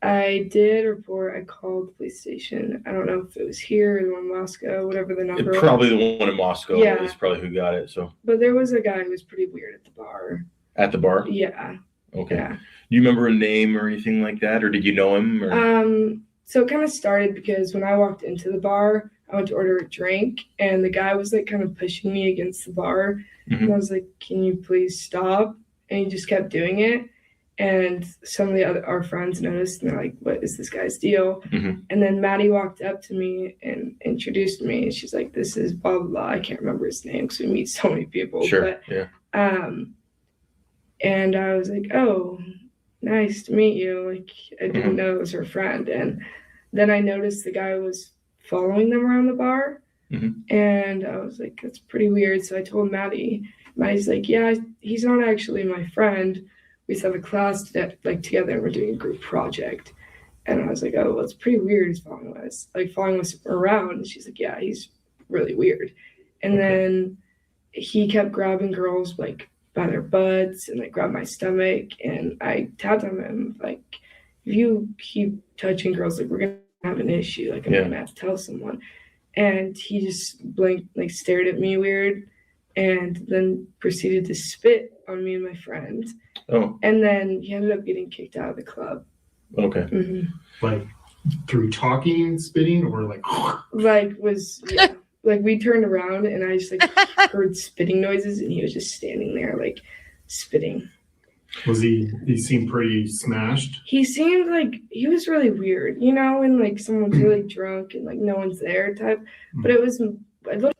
I did report. I called the police station. I don't know if it was here or the one in Moscow, whatever the number
Probably
was.
the one in Moscow
Yeah.
is probably who got it. So
But there was a guy who was pretty weird at the bar.
at the bar.
Yeah.
Okay.
Yeah.
Do you remember a name or anything like that, or did you know him? Or?
So it kind of started because when I walked into the bar, I went to order a drink, and the guy was like kind of pushing me against the bar.
Mhm.
And I was like, "Can you please stop?" And he just kept doing it. And some of our friends noticed, and they're like, "What is this guy's deal?"
Mhm.
And then Maddie walked up to me and introduced me. And she's like, "This is blah blah blah." I can't remember his name because we meet so many people.
Sure.
But
Yeah.
and I was like, "Oh, nice to meet you." Like, I didn't know it was her friend. And then I noticed the guy was following them around the bar.
Mhm.
And I was like, "That's pretty weird." So I told Maddie. Maddie's like, "Yeah, he's not actually my friend. We just have a class together, and we're doing a group project." And I was like, "Oh, well, it's pretty weird. He's following us around." And she's like, "Yeah, he's really weird." And then he kept grabbing girls like by their butts and like grabbed my stomach. And I tapped on him like, "If you keep touching girls, like we're gonna have an issue. Like I'm gonna have to tell someone." And he just blinked, like stared at me weird, and then proceeded to spit on me and my friend.
Oh.
And then he ended up getting kicked out of the club.
Okay.
Mm-hmm.
Like through talking, spitting, or like
like we turned around and I just like heard spitting noises, and he was just standing there like spitting.
Was he seemed pretty smashed?
He seemed like he was really weird, you know, when like someone's really drunk and like no one's there type. But it was a little.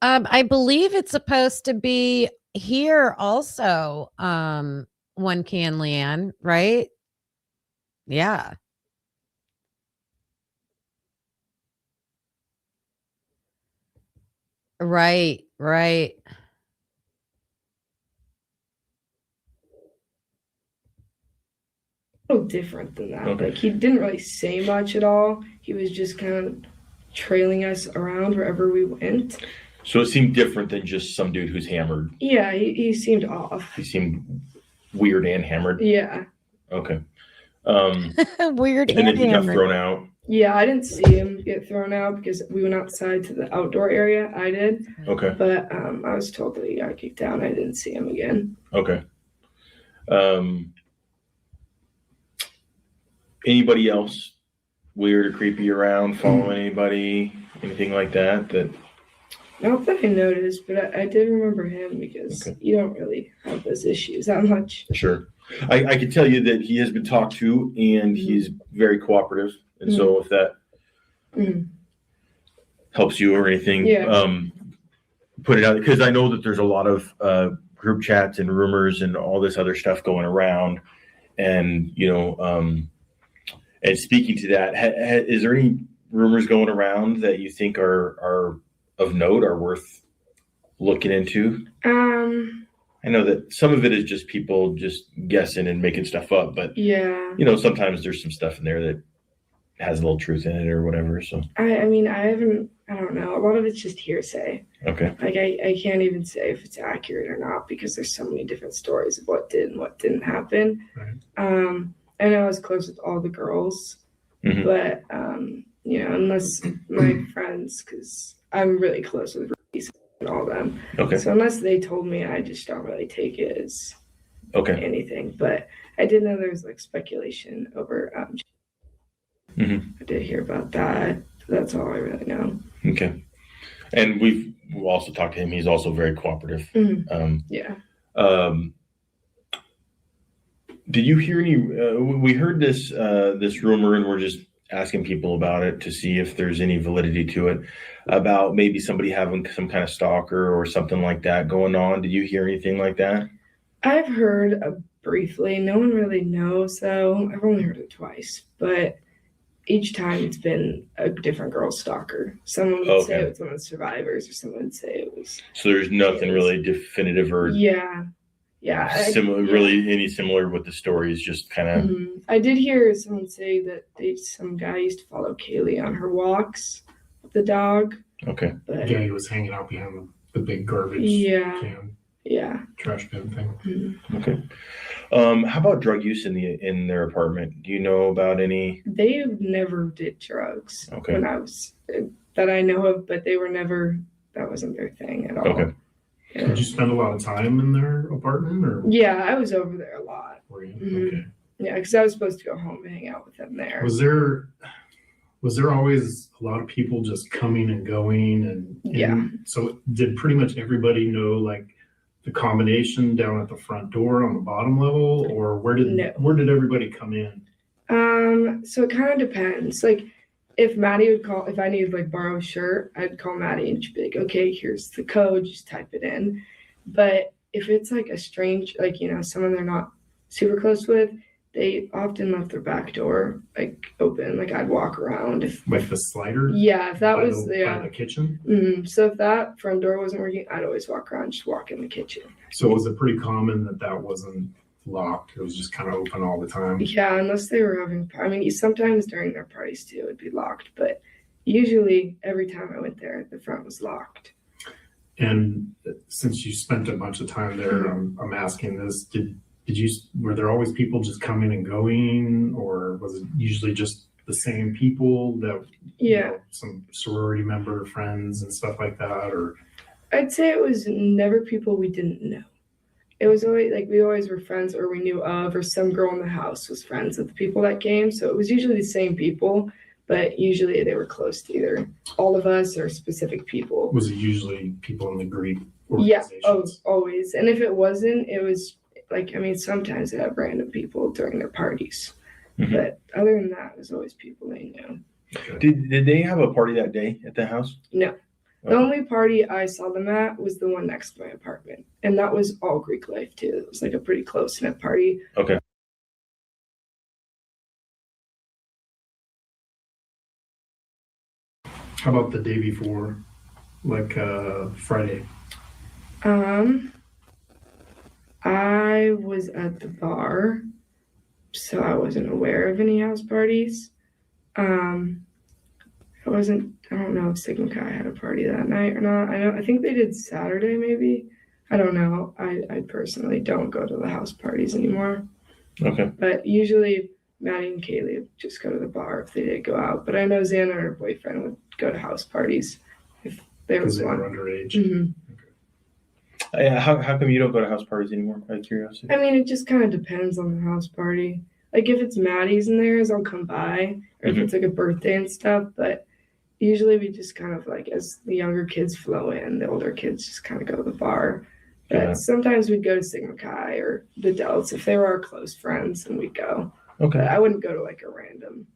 I believe it's supposed to be here also. One can Leanne, right? Yeah. Right.
Little different than that.
Okay.
Like he didn't really say much at all. He was just kind of trailing us around wherever we went.
So it seemed different than just some dude who's hammered.
Yeah, he seemed off.
He seemed weird and hammered.
Yeah.
Okay.
Weird
and then he got
hammered.
thrown out.
Yeah, I didn't see him get thrown out because we went outside to the outdoor area. I did.
Okay.
But I was told that he got kicked out. I didn't see him again.
Okay. Anybody else weird or creepy around, following anybody, anything like that?
Not that I noticed, but I did remember him because you don't really have those issues that much.
Sure. I can tell you that he has been talked to, and he's very cooperative. And so if that helps you or anything, put it out, because I know that there's a lot of group chats and rumors and all this other stuff going around. And, and speaking to that, is there any rumors going around that you think are of note, are worth looking into? I know that some of it is just people just guessing and making stuff up, but sometimes there's some stuff in there that has a little truth in it or whatever. So
I mean, I don't know. A lot of it's just hearsay.
Okay.
Like I can't even say if it's accurate or not because there's so many different stories of what did and what didn't happen.
Right.
I know I was close with all the girls, but unless my friends, because I'm really close with Reese and all them.
Okay.
So unless they told me, I just don't really take it as anything. But I did know there was like speculation over. I did hear about that. That's all I really know.
Okay. And we've also talked to him. He's also very cooperative.
Yeah.
Did you hear any? We heard this rumor, and we're just asking people about it to see if there's any validity to it, about maybe somebody having some kind of stalker or something like that going on. Did you hear anything like that?
I've heard briefly. No one really knows, though. I've only heard it twice, but each time it's been a different girl stalker. Someone would say it was one of the survivors, or someone would say it was.
So there's nothing really definitive or really any similar with the stories, just kind of.
I did hear someone say that some guy used to follow Kaylee on her walks with the dog.
Okay.
But
he was hanging out behind the big garbage can.
Yeah.
trash bin thing.
Mhm.
Okay. How about drug use in their apartment? Do you know about any?
They never did drugs
Okay.
when I was that I know of, but they were never. That wasn't their thing at all.
Okay.
Yeah.
Did you spend a lot of time in their apartment, or
Yeah, I was over there a lot.
were you?
Mhm.
Okay.
Yeah, because I was supposed to go home and hang out with them there.
Was there always a lot of people just coming and going, and
Yeah.
so did pretty much everybody know like the combination down at the front door on the bottom level, or where did everybody come in?
So it kind of depends. Like, if Maddie would call, if I needed like borrow a shirt, I'd call Maddie and she'd be like, okay, here's the code, just type it in. But if it's like a strange, like, you know, someone they're not super close with, they often left their back door like open. Like, I'd walk around if
Like the slider?
yeah, if that
by
was
by the kitchen.
So if that front door wasn't working, I'd always walk around, just walk in the kitchen.
So was it pretty common that wasn't locked? It was just kind of open all the time.
Yeah, unless they were having, I mean, sometimes during their parties too, it'd be locked, but usually every time I went there, the front was locked.
And since you spent a bunch of time there, I'm asking this: were there always people just coming and going, or was it usually just the same people that some sorority member friends and stuff like that? Or
I'd say it was never people we didn't know. It was always like we always were friends or we knew of, or some girl in the house was friends with the people that came. So it was usually the same people, but usually they were close to either all of us or specific people.
Was it usually people in the Greek
Yeah,
organizations?
always. And if it wasn't, it was like, I mean, sometimes they have random people during their parties.
Mhm.
But other than that, it was always people they knew.
Okay.
Did they have a party that day at the house?
No. The only party I saw them at was the one next to my apartment. And that was all Greek life too. It was like a pretty close-knit party.
Okay.
How about the day before, like Friday?
I was at the bar, so I wasn't aware of any house parties. I don't know if Sigma Chi had a party that night or not. I think they did Saturday maybe. I don't know. I personally don't go to the house parties anymore.
Okay.
But usually Maddie and Kaylee would just go to the bar if they did go out. But I know Xana and her boyfriend would go to house parties if there
Because
was
they
one.
were underage.
Mhm.
How come you don't go to house parties anymore? Out of curiosity.
I mean, it just kind of depends on the house party. Like if it's Maddie's and theirs, I'll come by, or if it's like a birthday and stuff. But usually we just kind of like, as the younger kids flow in, the older kids just kind of go to the bar. But
Yeah.
sometimes we'd go to Sigma Chi or the Delts if they were our close friends, and we'd go. But
Okay.
I wouldn't go to like a random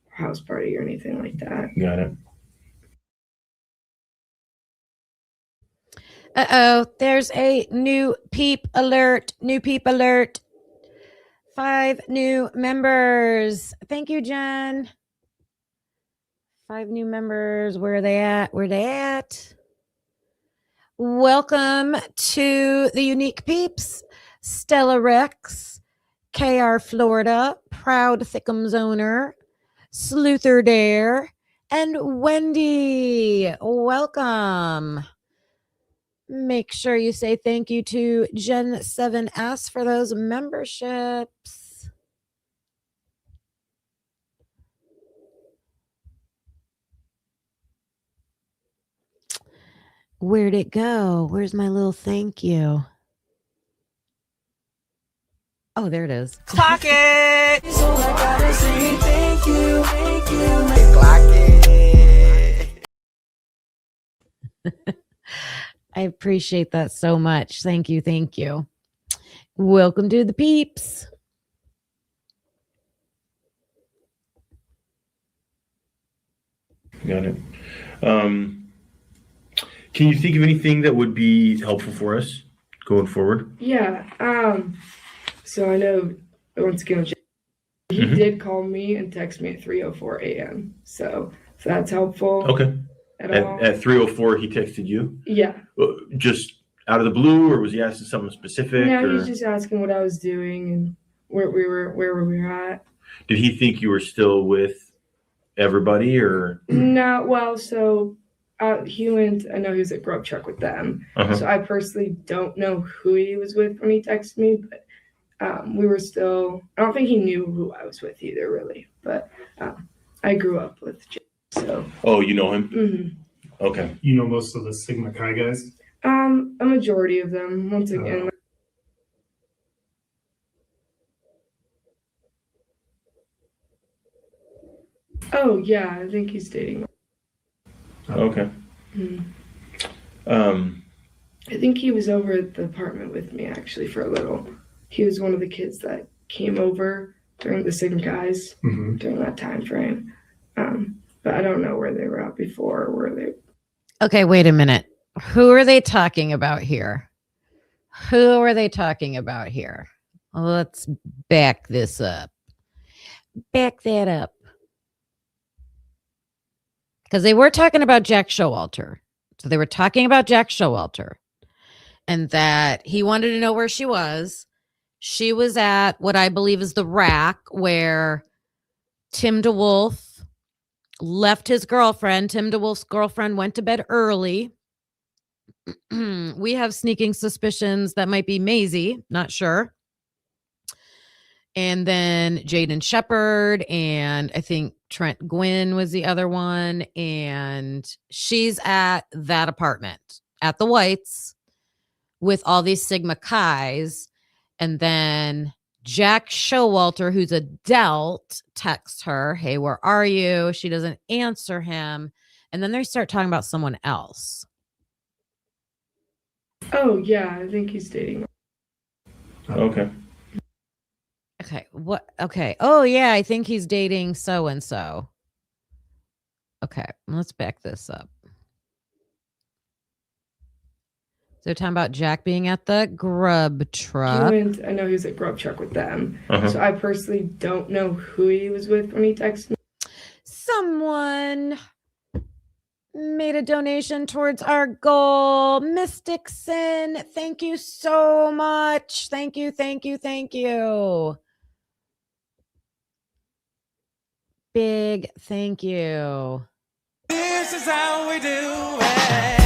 house party or anything like that.
Got it.
Uh-oh, there's a new peep alert. 5 new members. Thank you, Jen. 5 new members. Where are they at? Welcome to the Unique Peeps. Stella Rex, KR Florida, Proud Thickums owner, Sleuther Dare, and Wendy. Welcome. Make sure you say thank you to Gen 7S for those memberships. Where'd it go? Where's my little thank you? Oh, there it is.
Clock it! So I gotta say thank you. Clock it!
I appreciate that so much. Thank you. Welcome to the peeps.
Got it. Can you think of anything that would be helpful for us going forward?
Yeah. So I know once again he
Mhm.
did call me and text me at 3:04 a.m. So if that's helpful
Okay.
at all.
At 3:04, he texted you?
Yeah.
Just out of the blue, or was he asking something specific?
Yeah, he
or
was just asking what I was doing and where we were at.
did he think you were still with everybody, or?
No, well, so He went. I know he was at Grub Truck with them.
Uh-huh.
So I personally don't know who he was with when he texted me, but we were still. I don't think he knew who I was with either, really. But I grew up with Jay, so.
Oh, you know him?
Mm-hmm.
Okay.
You know most of the Sigma Chi guys?
A majority of them. Once again. Oh yeah, I think he's dating.
Okay.
Mhm.
Um,
I think he was over at the apartment with me actually for a little. He was one of the kids that came over during the Sigma guys
Mm-hmm.
during that time frame. But I don't know where they were at before or where they.
Okay, wait a minute. Who are they talking about here? Who are they talking about here? Let's back this up. Back that up. Because they were talking about Jack Showalter. So they were talking about Jack Showalter and that he wanted to know where she was. She was at what I believe is the rack where Tim DeWolf left his girlfriend. Tim DeWolf's girlfriend went to bed early. We have sneaking suspicions that might be Maisie, not sure. And then Jaden Shepard, and I think Trent Gwynn was the other one. And she's at that apartment at the Whites with all these Sigma Chi's. And then Jack Showalter, who's a Delt, texts her, "Hey, where are you?" She doesn't answer him. And then they start talking about someone else.
Oh yeah, I think he's dating.
okay.
Okay. What? Okay. Oh, yeah. I think he's dating so and so. Okay. Let's back this up. So, talking about Jack being at the grub truck.
I know he was at Grub Truck with them.
Uh-huh.
So I personally don't know who he was with when he texted me.
Someone made a donation towards our goal. Mystic Sin, thank you so much. Thank you, thank you, thank you. Big thank you.
This is how we do it.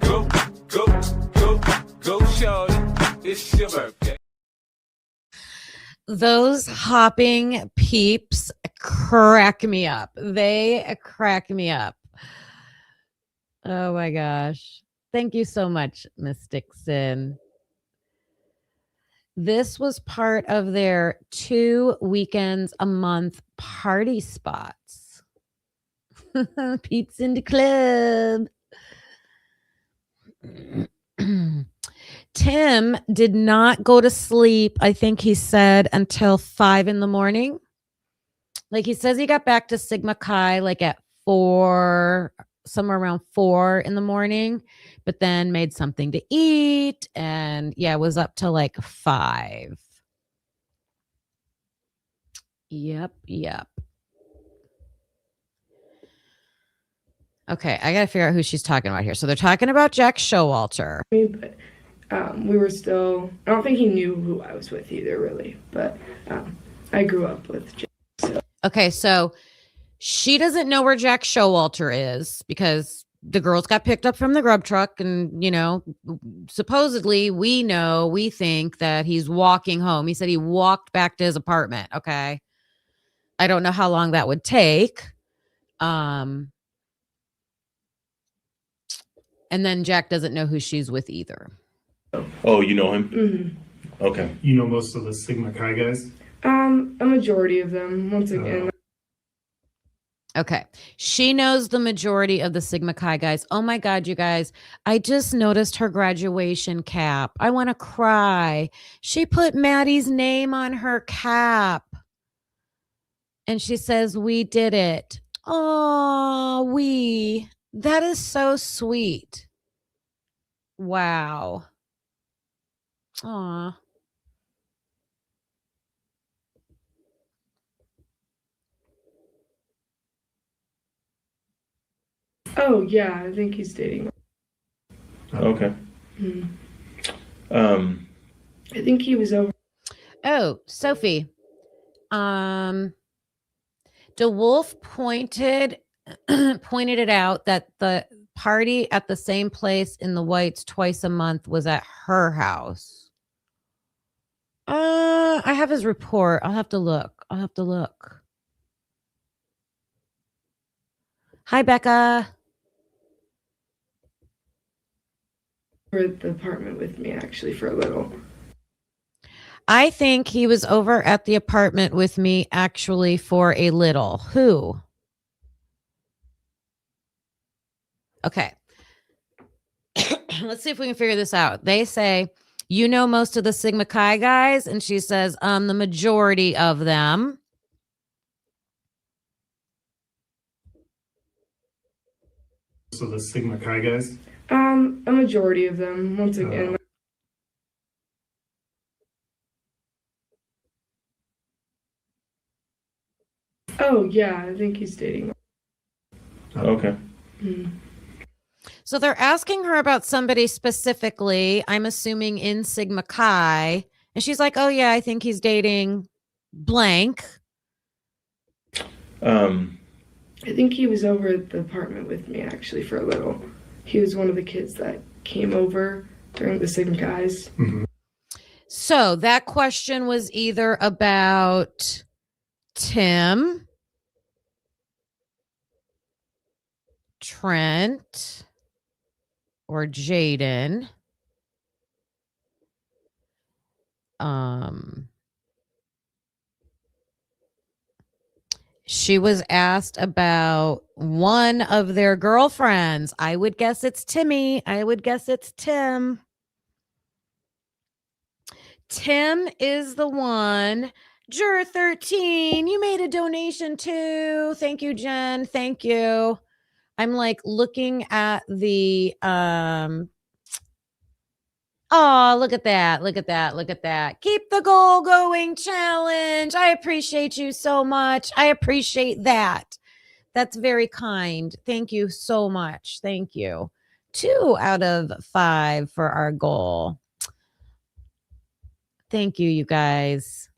Go, go, go, go, shorty. It's your birthday.
Those hopping peeps crack me up. They crack me up. Oh my gosh. Thank you so much, Mystic Sin. This was part of their 2 weekends a month party spots. Peeps in the club. Tim did not go to sleep, I think he said, until 5 a.m. Like he says he got back to Sigma Chi like at 4, somewhere around 4 a.m, but then made something to eat and was up to like 5. Yep. Okay, I got to figure out who she's talking about here. So they're talking about Jack Showalter.
But we were still. I don't think he knew who I was with either, really. But I grew up with Jay. So.
Okay, so she doesn't know where Jack Showalter is because the girls got picked up from the grub truck, and supposedly we think that he's walking home. He said he walked back to his apartment. Okay, I don't know how long that would take. And then Jack doesn't know who she's with either.
Oh, you know him?
Mm-hmm.
Okay.
You know most of the Sigma Chi guys?
A majority of them. Once again.
Okay. She knows the majority of the Sigma Chi guys. Oh my God, you guys. I just noticed her graduation cap. I want to cry. She put Maddie's name on her cap. And she says, "We did it." Oh, we. That is so sweet. Wow. Aw.
Oh yeah, I think he's dating.
Okay.
Mhm.
I
think he was over.
Oh, Sophie. DeWolf pointed it out that the party at the same place in the Whites twice a month was at her house. I have his report. I'll have to look. Hi, Becca.
Over at the apartment with me actually for a little.
I think he was over at the apartment with me actually for a little. Who? Okay. Let's see if we can figure this out. They say, you know most of the Sigma Chi guys? And she says, the majority of them.
So the Sigma Chi guys?
A majority of them, once again. Oh yeah, I think he's dating.
Okay.
So they're asking her about somebody specifically, I'm assuming in Sigma Chi. And she's like, oh yeah, I think he's dating blank.
I think he was over at the apartment with me actually for a little. He was one of the kids that came over during the Sigma Chi's.
Mm-hmm.
So that question was either about Tim, Trent, or Jaden. She was asked about one of their girlfriends. I would guess it's Timmy. I would guess it's Tim. Tim is the one. Juror 13, you made a donation too. Thank you, Jen. Thank you. I'm like looking at the oh, look at that. Look at that. Look at that. Keep the goal going challenge. I appreciate you so much. I appreciate that. That's very kind. Thank you so much. Thank you. 2 out of 5 for our goal. Thank you, you guys.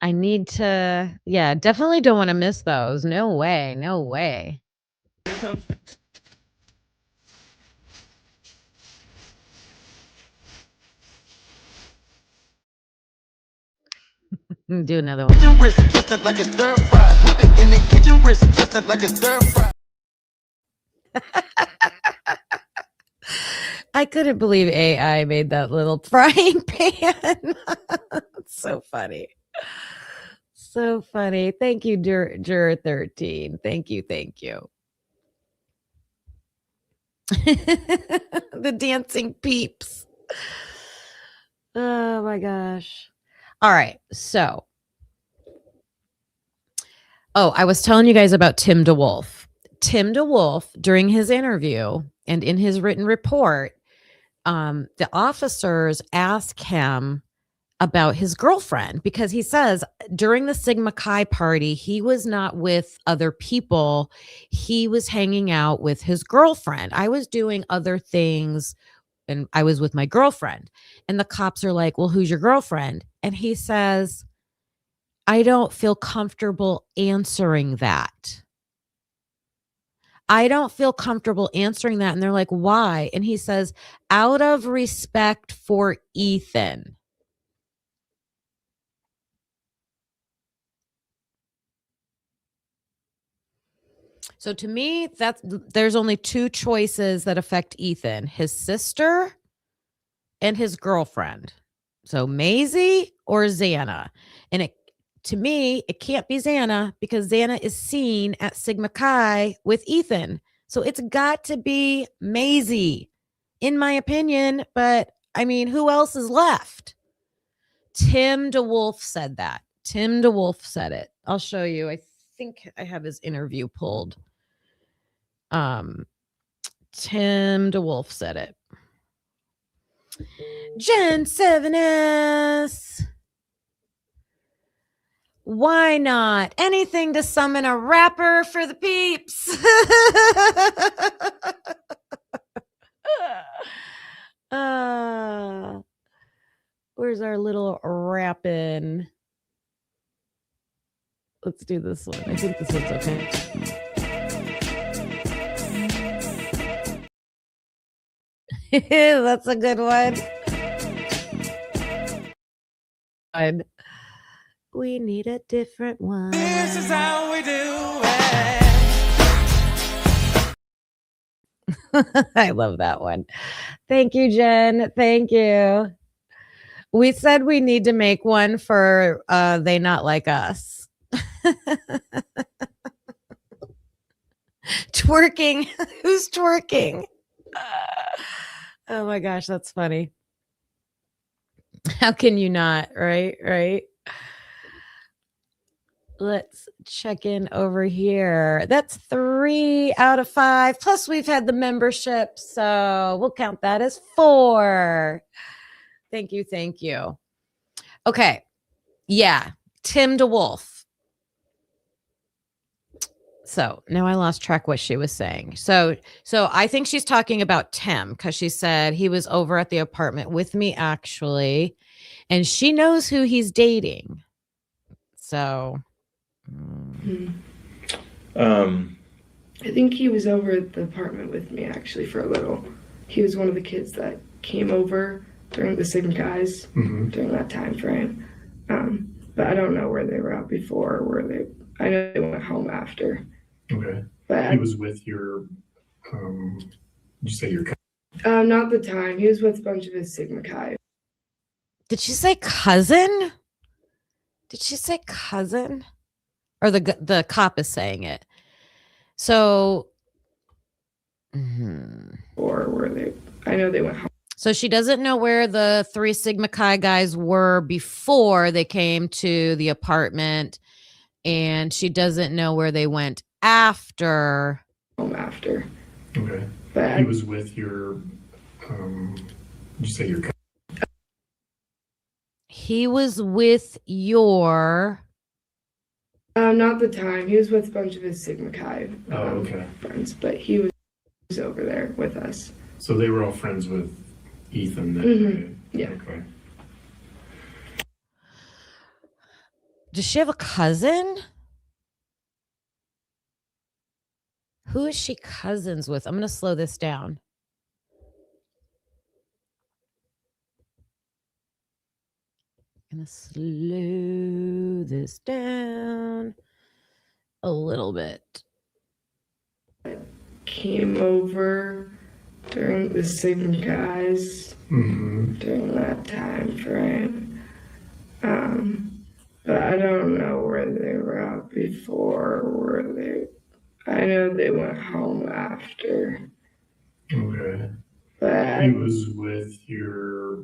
I need to, yeah, definitely don't want to miss those. No way. No way. Do another one. I couldn't believe AI made that little frying pan. It's so funny. So funny. Thank you, Juror 13. Thank you. Thank you. The dancing peeps. Oh my gosh. All right. So, I was telling you guys about Tim DeWolf. Tim DeWolf, during his interview and in his written report, the officers ask him about his girlfriend because he says during the Sigma Chi party, he was not with other people. He was hanging out with his girlfriend. I was doing other things and I was with my girlfriend. And the cops are like, well, who's your girlfriend? And he says, I don't feel comfortable answering that. I don't feel comfortable answering that. And they're like, why? And he says, out of respect for Ethan. So to me, there's only 2 choices that affect Ethan, his sister and his girlfriend. So Maisie or Xana. And to me, it can't be Xana because Xana is seen at Sigma Chi with Ethan. So it's got to be Maisie, in my opinion. But I mean, who else is left? Tim DeWolf said that. Tim DeWolf said it. I'll show you. I think I have his interview pulled. Tim DeWolf said it. Gen 7S. Why not? Anything to summon a rapper for the peeps. Where's our little rapping? Let's do this one. I think this one's okay. That's a good one. We need a different one.
This is how we do it.
I love that one. Thank you, Jen. Thank you. We said we need to make one for They Not Like Us. Twerking. Who's twerking? Oh my gosh, that's funny. How can you not? Right. Let's check in over here. That's 3 out of 5. Plus, we've had the membership, so we'll count that as 4. Thank you. Okay. Yeah. Tim DeWolf. So now I lost track what she was saying. So I think she's talking about Tim because she said he was over at the apartment with me actually, and she knows who he's dating. So,
I think he was over at the apartment with me actually for a little. He was one of the kids that came over during the Sigma guys during that time frame. But I don't know where they were at before. I know they went home after.
Okay.
But
He was with your, did you say your?
not the time. He was with a bunch of his Sigma Chi.
did she say cousin? Did she say cousin? Or the cop is saying it. So,
Or were they? I know they went home.
So she doesn't know where the 3 Sigma Chi guys were before they came to the apartment, and she doesn't know where they went after.
Home after.
Okay.
But
He was with your, did you say your?
He was with your.
not the time. He was with a bunch of his Sigma Chi
Okay.
friends, but he was over there with us.
So they were all friends with Ethan then, right?
Yeah.
Okay.
Does she have a cousin? Who is she cousins with? I'm going to slow this down. I'm going to slow this down a little bit.
Came over during the Sigma guys during that time frame. But I don't know where they were at before. I know they went home after.
Okay.
But
He was with your,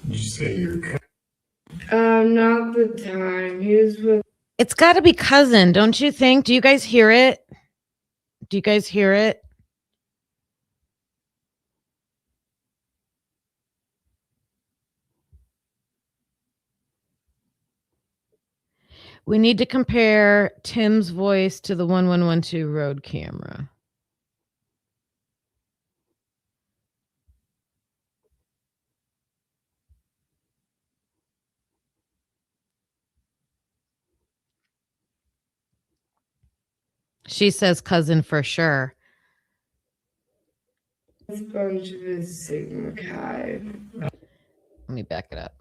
did you say your?
not the time. He was with.
It's got to be cousin, don't you think? Do you guys hear it? Do you guys hear it? We need to compare Tim's voice to the 1112 road camera. She says cousin for sure.
A bunch of his Sigma Chi.
Let me back it up.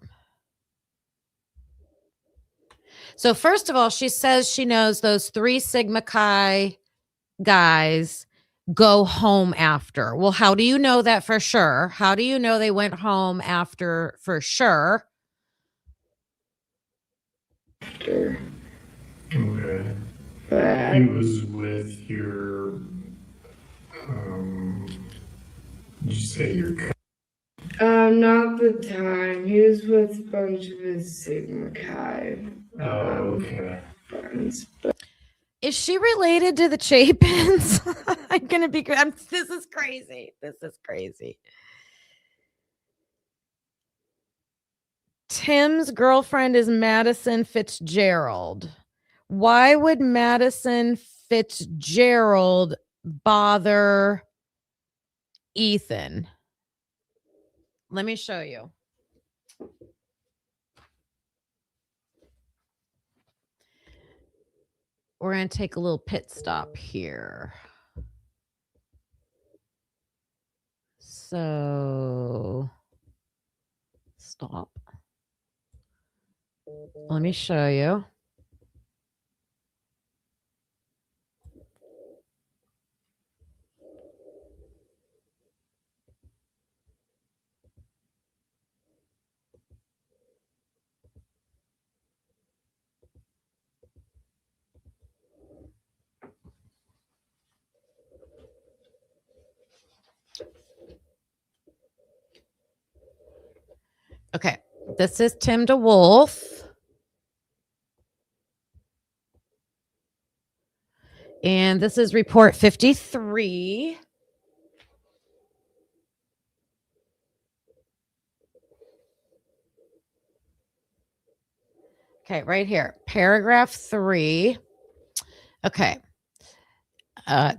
So first of all, she says she knows those 3 Sigma Chi guys go home after. Well, how do you know that for sure? How do you know they went home after for sure?
After.
Okay.
But
He was with your, did you say your?
not the time. He was with a bunch of his Sigma Chi
Okay.
friends. But
Is she related to the Chapins? I'm gonna be. This is crazy. This is crazy. Tim's girlfriend is Madison Fitzgerald. Why would Madison Fitzgerald bother Ethan? Let me show you. we're going to take a little pit stop here. So stop. Let me show you. Okay, this is Tim DeWolf. And this is report 53. Okay, right here, paragraph 3. Okay.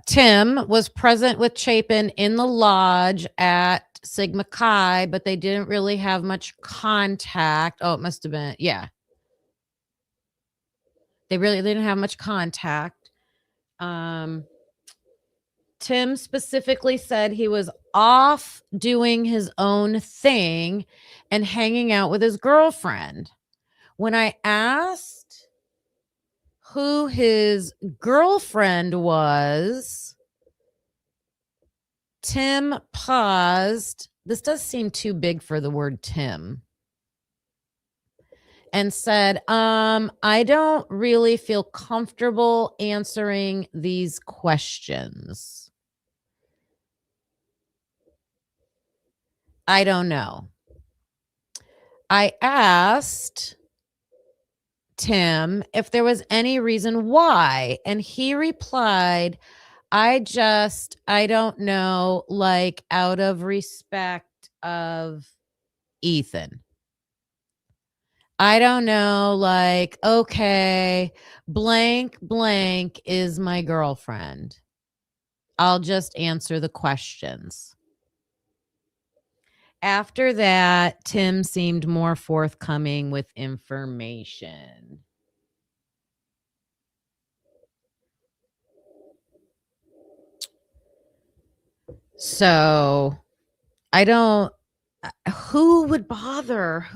Tim was present with Chapin in the lodge at Sigma Chi, but they didn't really have much contact. Oh, it must have been, yeah. They really didn't have much contact. Tim specifically said he was off doing his own thing and hanging out with his girlfriend. When I asked who his girlfriend was, Tim paused. This does seem too big for the word Tim. And said, I don't really feel comfortable answering these questions. I don't know. I asked Tim if there was any reason why, and he replied, I don't know, like out of respect of Ethan. I don't know, like, okay, blank is my girlfriend. I'll just answer the questions. After that, Tim seemed more forthcoming with information. So I don't, who would bother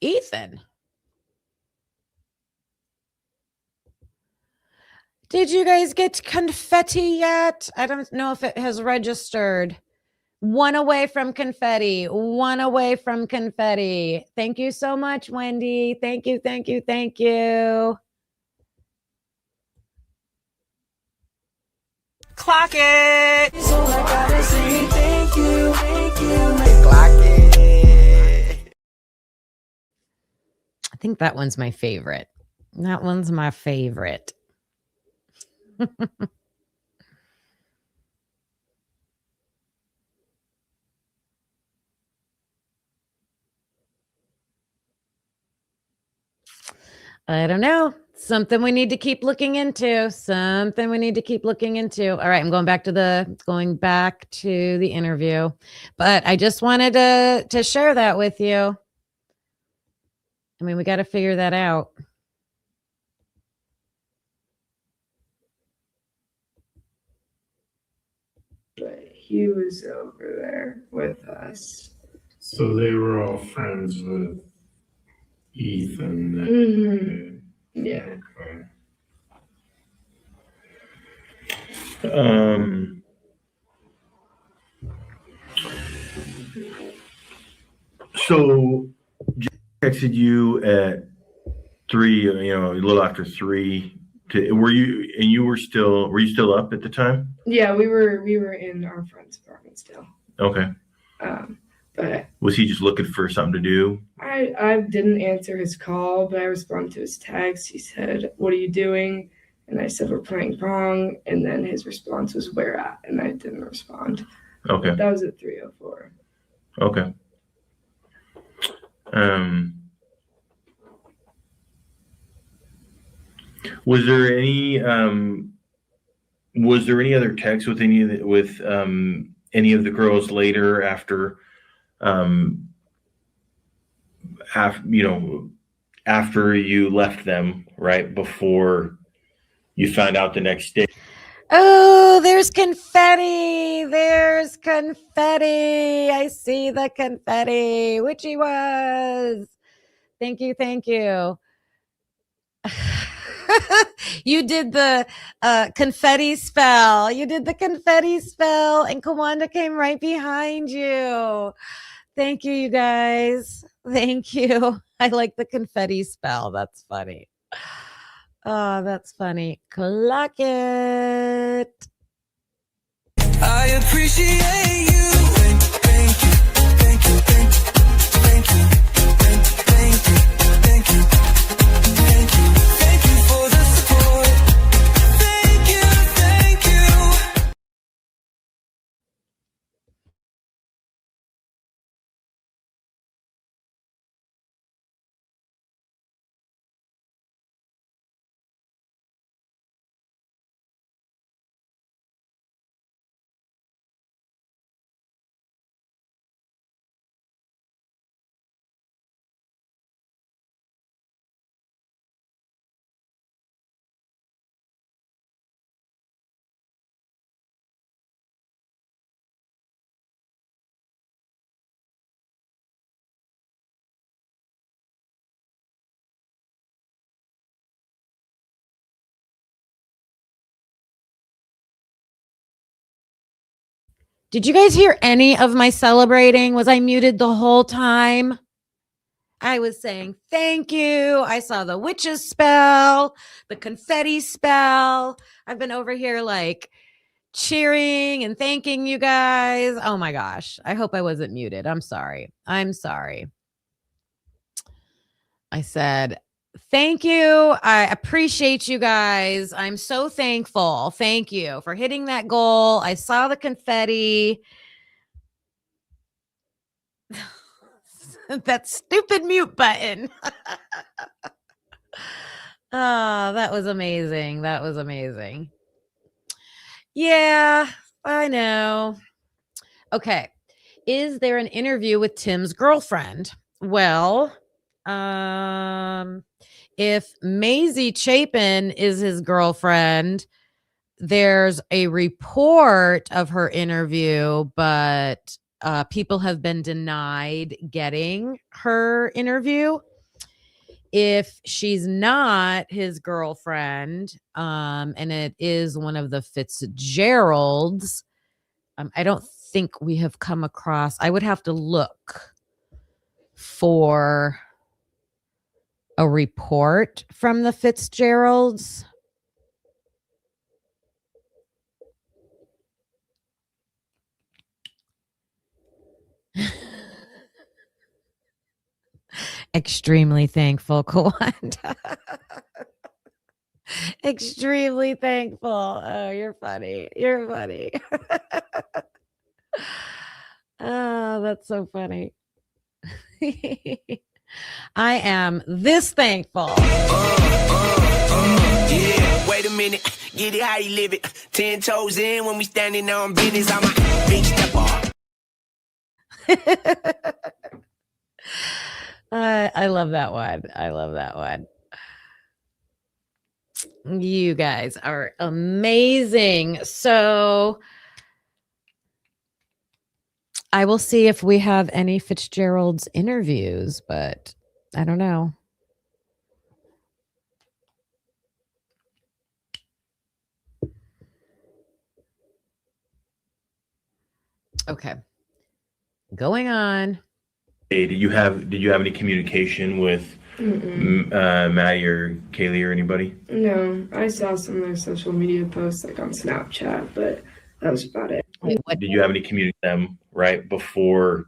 Ethan? Did you guys get confetti yet? I don't know if it has registered. One away from confetti. Thank you so much, Wendy. Thank you.
Clock it. So I gotta say thank you. Clock it.
I think that one's my favorite. I don't know. Something we need to keep looking into. All right, I'm going back to the interview. But I just wanted to share that with you. I mean, we got to figure that out.
But he was over there with us.
So they were all friends with Ethan.
Mhm. Yeah.
Okay.
So Jack texted you at 3, a little after 3. Were you still up at the time?
Yeah, we were in our friend's apartment still.
Okay.
But
Was he just looking for something to do?
I didn't answer his call, but I responded to his text. He said, "What are you doing?" And I said, "We're playing pong." And then his response was, "Where at?" And I didn't respond.
Okay.
But that was at 3:04.
Okay. Was there any other text with any of the girls later after after you left them, right before you found out the next day.
Oh, there's confetti. There's confetti. I see the confetti. Witchy was. Thank you. Thank you. You did the confetti spell. You did the confetti spell, and Kawanda came right behind you. Thank you, you guys. Thank you. I like the confetti spell. That's funny. Oh, that's funny. Clock it.
I appreciate you. Thank you, thank you, thank you, thank you, thank you, thank you, thank you, thank you for the support. Thank you, thank you.
Did you guys hear any of my celebrating? Was I muted the whole time? I was saying thank you. I saw the witch's spell, the confetti spell. I've been over here like cheering and thanking you guys. Oh my gosh. I hope I wasn't muted. I'm sorry. I'm sorry. I said thank you. I appreciate you guys. I'm so thankful. Thank you for hitting that goal. I saw the confetti. That stupid mute button. Oh, that was amazing. That was amazing. Yeah, I know. Okay. Is there an interview with Tim's girlfriend? Well, if Maisie Chapin is his girlfriend, there's a report of her interview, but people have been denied getting her interview. If she's not his girlfriend, and it is one of the Fitzgeralds, I don't think we have come across. I would have to look for a report from the Fitzgeralds. Extremely thankful, Kawanda. Extremely thankful. Oh, you're funny. You're funny. Oh, that's so funny. I am this thankful.
Yeah, wait a minute. Get it how you live it. 10 toes in when we standing on business. I'm a big stepper.
I love that one. I love that one. You guys are amazing. So I will see if we have any Fitzgerald's interviews, but I don't know. Okay. Going on.
Hey, did you have any communication with Maddie or Kaylee or anybody?
No, I saw some of their social media posts like on Snapchat, but that was about it.
Wait, what?
Did you have any communication with them right before,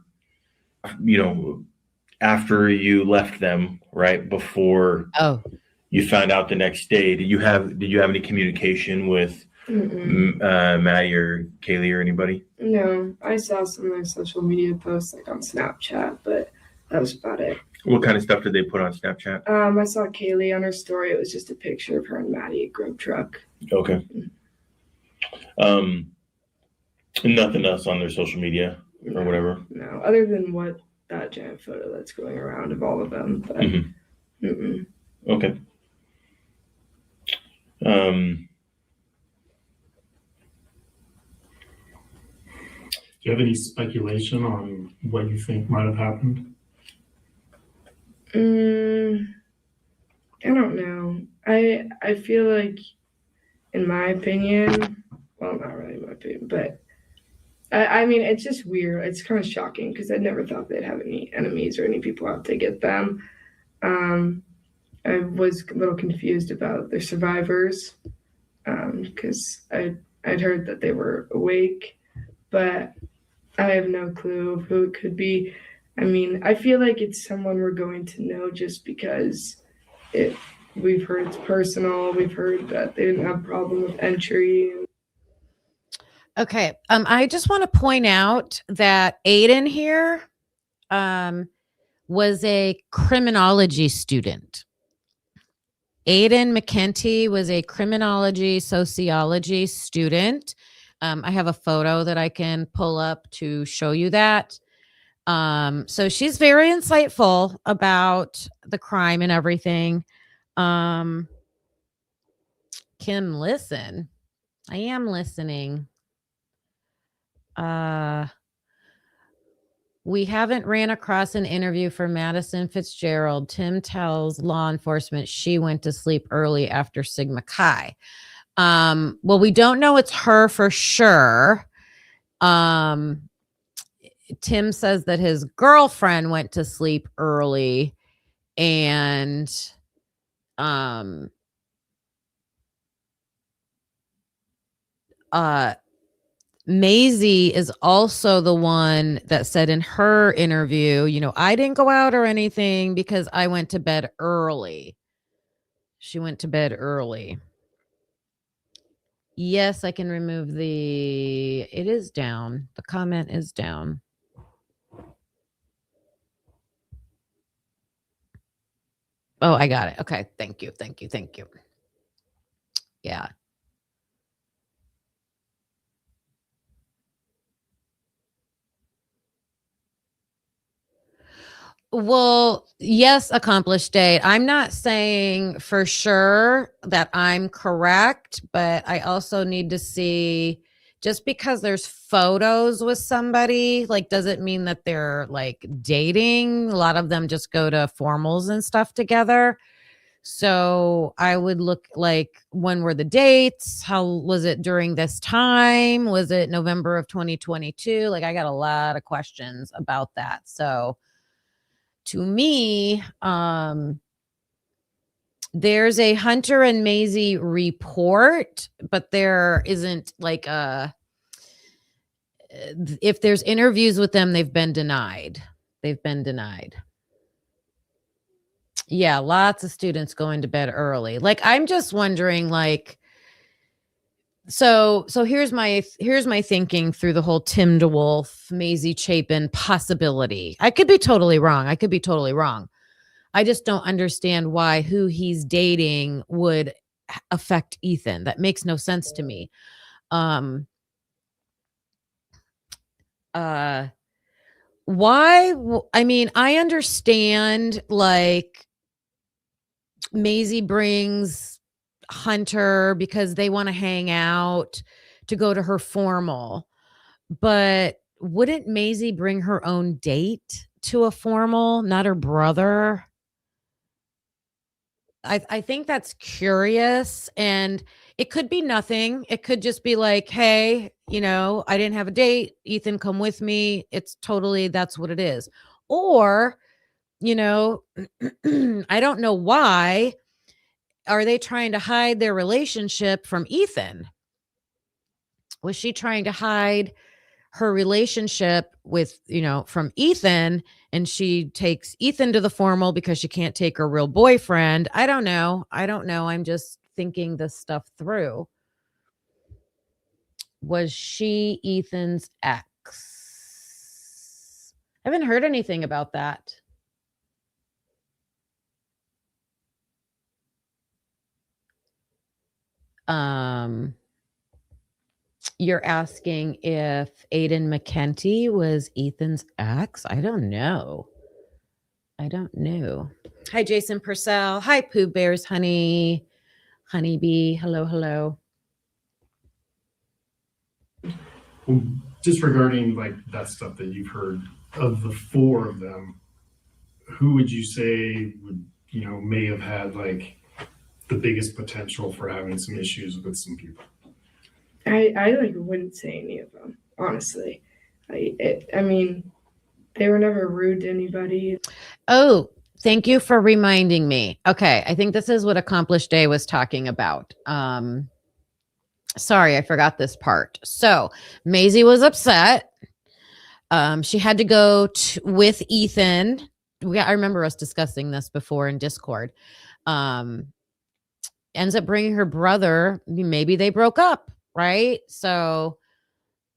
after you left them, right before
Oh,
you found out the next day? Did you have any communication with Maddie or Kaylee or anybody?
No, I saw some of their social media posts like on Snapchat, but that was about it.
What kind of stuff did they put on Snapchat?
I saw Kaylee on her story. It was just a picture of her and Maddie at Grove Truck.
Okay. Nothing else on their social media or whatever?
No, other than that giant photo that's going around of all of them. But Mm-mm.
Okay. Um,
Do you have any speculation on what you think might have happened?
Mm, I don't know. I feel like, in my opinion, well, not really my opinion, but I mean, it's just weird. It's kind of shocking because I never thought they'd have any enemies or any people out to get them. Um, I was a little confused about their survivors because I'd heard that they were awake, but I have no clue of who it could be. I mean, I feel like it's someone we're going to know just because it. We've heard it's personal. We've heard that they didn't have a problem with entry.
Okay. I just want to point out that Ayden here was a criminology student. Ayden McEntee was a criminology sociology student. I have a photo that I can pull up to show you that. So she's very insightful about the crime and everything. Kim, listen. I am listening. We haven't ran across an interview for Madison Fitzgerald. Tim tells law enforcement she went to sleep early after Sigma Chi. Well, we don't know it's her for sure. Tim says that his girlfriend went to sleep early, and Maisie is also the one that said in her interview, I didn't go out or anything because I went to bed early. She went to bed early. Yes, I can remove it is down. The comment is down. Oh, I got it. Okay. Thank you. Yeah. Well, yes, accomplished date. I'm not saying for sure that I'm correct, but I also need to see, just because there's photos with somebody, like, doesn't mean that they're like dating. A lot of them just go to formals and stuff together. So I would look like, when were the dates? How was it during this time? Was it November of 2022? Like, I got a lot of questions about that. So to me, there's a Hunter and Maisie report, but there isn't like if there's interviews with them, they've been denied. Yeah, lots of students going to bed early. Like, I'm just wondering, like, so here's my thinking through the whole Tim DeWolf, Maisie Chapin possibility. I could be totally wrong. I just don't understand why who he's dating would affect Ethan. That makes no sense to me. Why? I mean, I understand, like, Maisie brings Hunter because they want to hang out to go to her formal, but wouldn't Maisie bring her own date to a formal, not her brother? I think that's curious, and it could be nothing. It could just be like, hey, I didn't have a date. Ethan, come with me. It's totally, that's what it is. Or, I don't know why. Are they trying to hide their relationship from Ethan? Was she trying to hide her relationship with, from Ethan, and she takes Ethan to the formal because she can't take her real boyfriend? I don't know. I'm just thinking this stuff through. Was she Ethan's ex? I haven't heard anything about that. You're asking if Ayden McEntee was Ethan's ex? I don't know. I don't know. Hi, Jason Purcell. Hi, Pooh Bears, Honeybee. Hello, hello.
Well, just regarding like that stuff that you've heard, of the four of them, who would you say would, may have had like the biggest potential for having some issues with some people?
I like wouldn't say any of them, honestly. I mean, they were never rude to anybody.
Oh, thank you for reminding me. Okay, I think this is what Accomplished Day was talking about. Sorry, I forgot this part. So Maisie was upset. She had to go with Ethan. I remember us discussing this before in Discord. Ends up bringing her brother. Maybe they broke up, right? So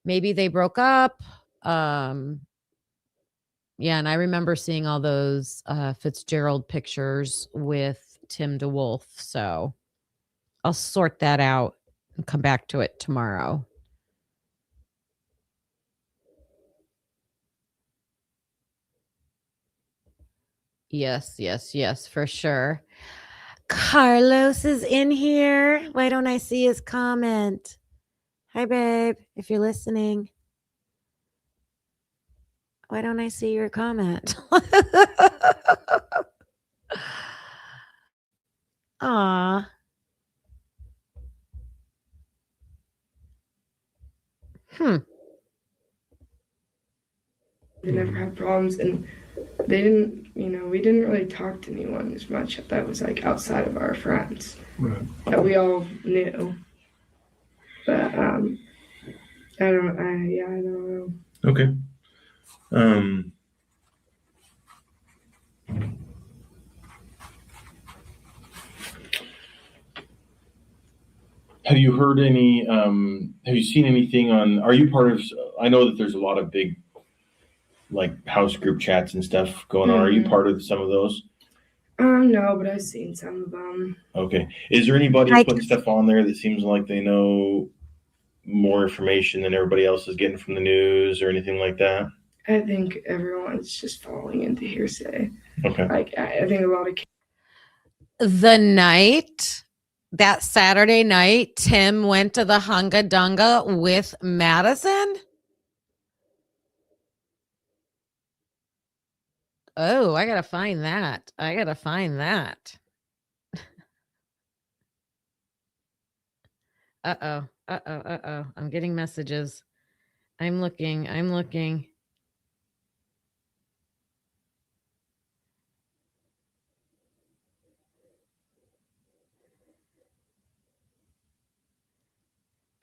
maybe they broke up. Yeah, and I remember seeing all those Fitzgerald pictures with Tim DeWolf. So I'll sort that out and come back to it tomorrow. Yes, for sure. Carlos is in here. Why don't I see his comment? Hi, babe, if you're listening. Why don't I see your comment? Aw.
They never had problems, and they didn't, we didn't really talk to anyone as much that was like outside of our friends
Right.
that we all knew. But I don't know.
Okay. Have you heard any, have you seen anything are you part of, I know that there's a lot of big, like, house group chats and stuff going on. Are you part of some of those?
No, but I've seen some of them.
Okay. Is there anybody putting stuff on there that seems like they know more information than everybody else is getting from the news or anything like that?
I think everyone's just falling into hearsay.
Okay.
Like, I think a lot of
that Saturday night, Tim went to the Hunga Dunga with Madison. Oh, I gotta find that. Uh-oh. I'm getting messages. I'm looking.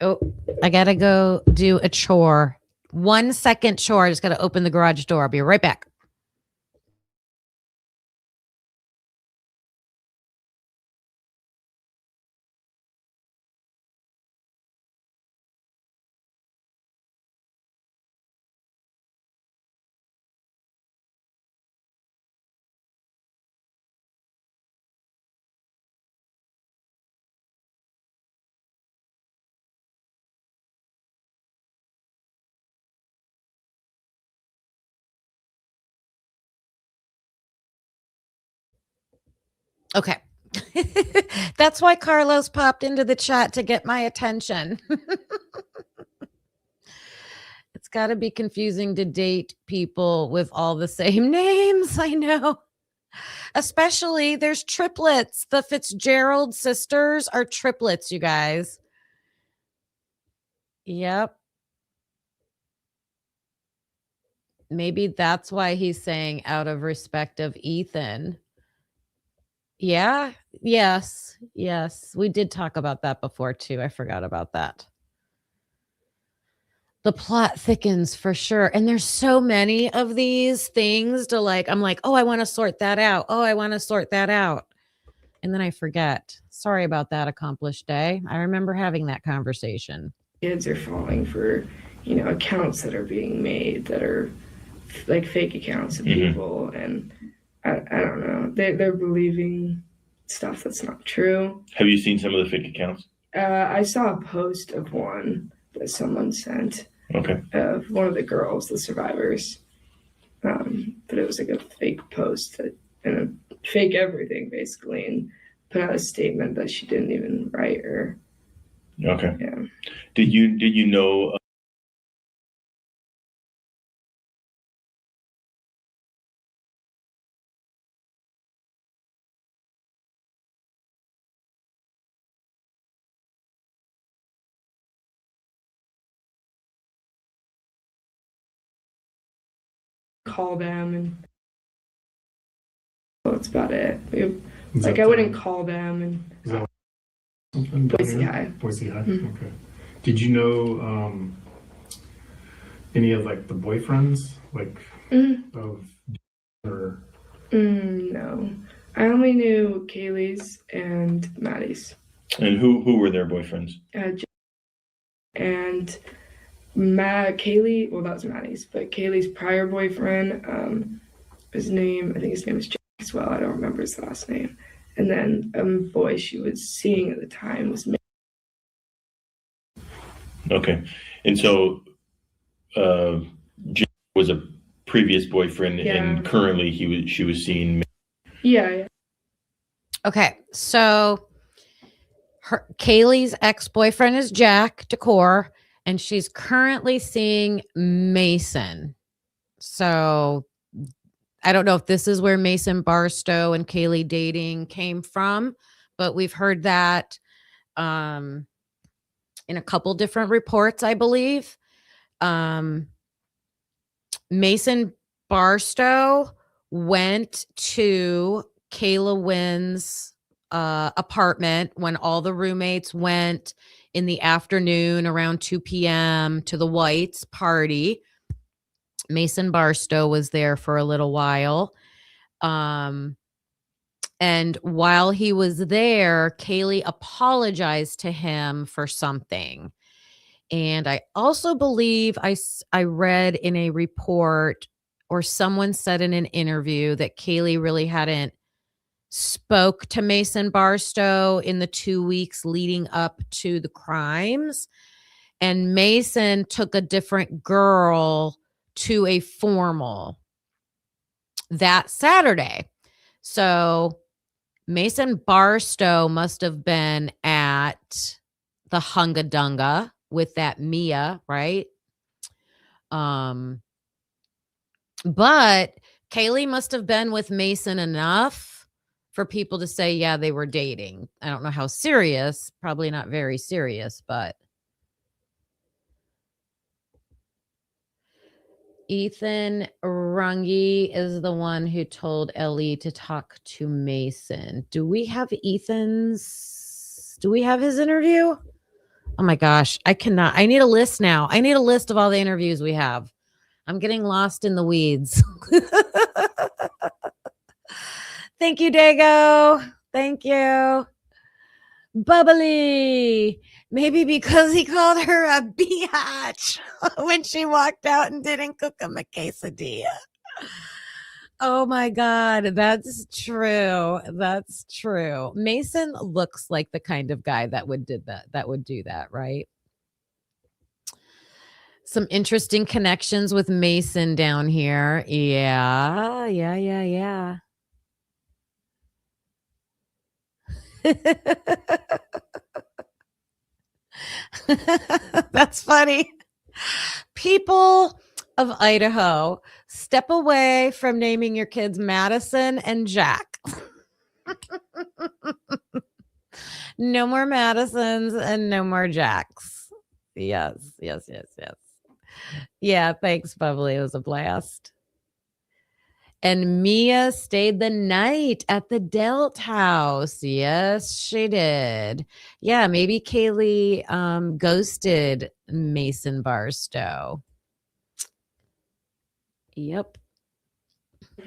Oh, I gotta go do a chore. 1 second chore. I just gotta open the garage door. I'll be right back. Okay. That's why Carlos popped into the chat to get my attention. It's got to be confusing to date people with all the same names. I know. Especially there's triplets. The Fitzgerald sisters are triplets, you guys. Yep. Maybe that's why he's saying out of respect of Ethan. Yeah. Yes. We did talk about that before too. I forgot about that. The plot thickens for sure. And there's so many of these things to I'm like, oh, I want to sort that out. And then I forget. Sorry about that, Accomplished Day. I remember having that conversation.
Kids are falling for, accounts that are being made that are like fake accounts of people. And I don't know. They're believing stuff that's not true.
Have you seen some of the fake accounts?
I saw a post of one that someone sent.
Okay.
Of one of the girls, the survivors. But it was like a fake post and a fake everything basically, and put out a statement that she didn't even write or
Okay.
yeah.
Did you know?
Call them and well, that's about it.
Is
Like
that,
I wouldn't call them and
Is that something down
Boise
here?
High.
Boise High.
Mhm.
Okay. Did you know any of like the boyfriends of or
no. I only knew Kaylee's and Maddie's.
And who were their boyfriends?
And Kaylee, well, that was Maddie's, but Kaylee's prior boyfriend, I think his name was Jack as well. I don't remember his last name. And then a boy she was seeing at the time was me.
Okay. And so Jim was a previous boyfriend,
Yeah.
and currently she was seeing.
Yeah.
Okay, so Kaylee's ex-boyfriend is Jack Decor, and she's currently seeing Mason. So I don't know if this is where Mason Barstow and Kaylee dating came from, but we've heard that in a couple different reports, I believe. Mason Barstow went to Kayla Wynn's apartment when all the roommates went in the afternoon around 2 p.m. to the Whites party. Mason Barstow was there for a little while. And while he was there, Kaylee apologized to him for something. And I also believe I read in a report or someone said in an interview that Kaylee really hadn't spoke to Mason Barstow in the 2 weeks leading up to the crimes. And Mason took a different girl to a formal that Saturday. So Mason Barstow must have been at the Hunga Dunga with that Mia, right? But Kaylee must have been with Mason enough for people to say, yeah, they were dating. I don't know how serious, probably not very serious, but Ethan Runge is the one who told Ellie to talk to Mason. Do we have his interview? Oh my gosh, I cannot. I need a list now. I need a list of all the interviews we have. I'm getting lost in the weeds. Thank you, Dago. Thank you. Bubbly. Maybe because he called her a biatch when she walked out and didn't cook him a quesadilla. Oh my God, that's true. That's true. Mason looks like the kind of guy that would do that, right? Some interesting connections with Mason down here. Yeah. That's funny. People of Idaho, step away from naming your kids Madison and Jack. No more Madisons and no more Jacks. Yes. Yeah, thanks, Bubbly. It was a blast. And Mia stayed the night at the Delt house. Yes, she did. Yeah, maybe Kaylee ghosted Mason Barstow. Yep.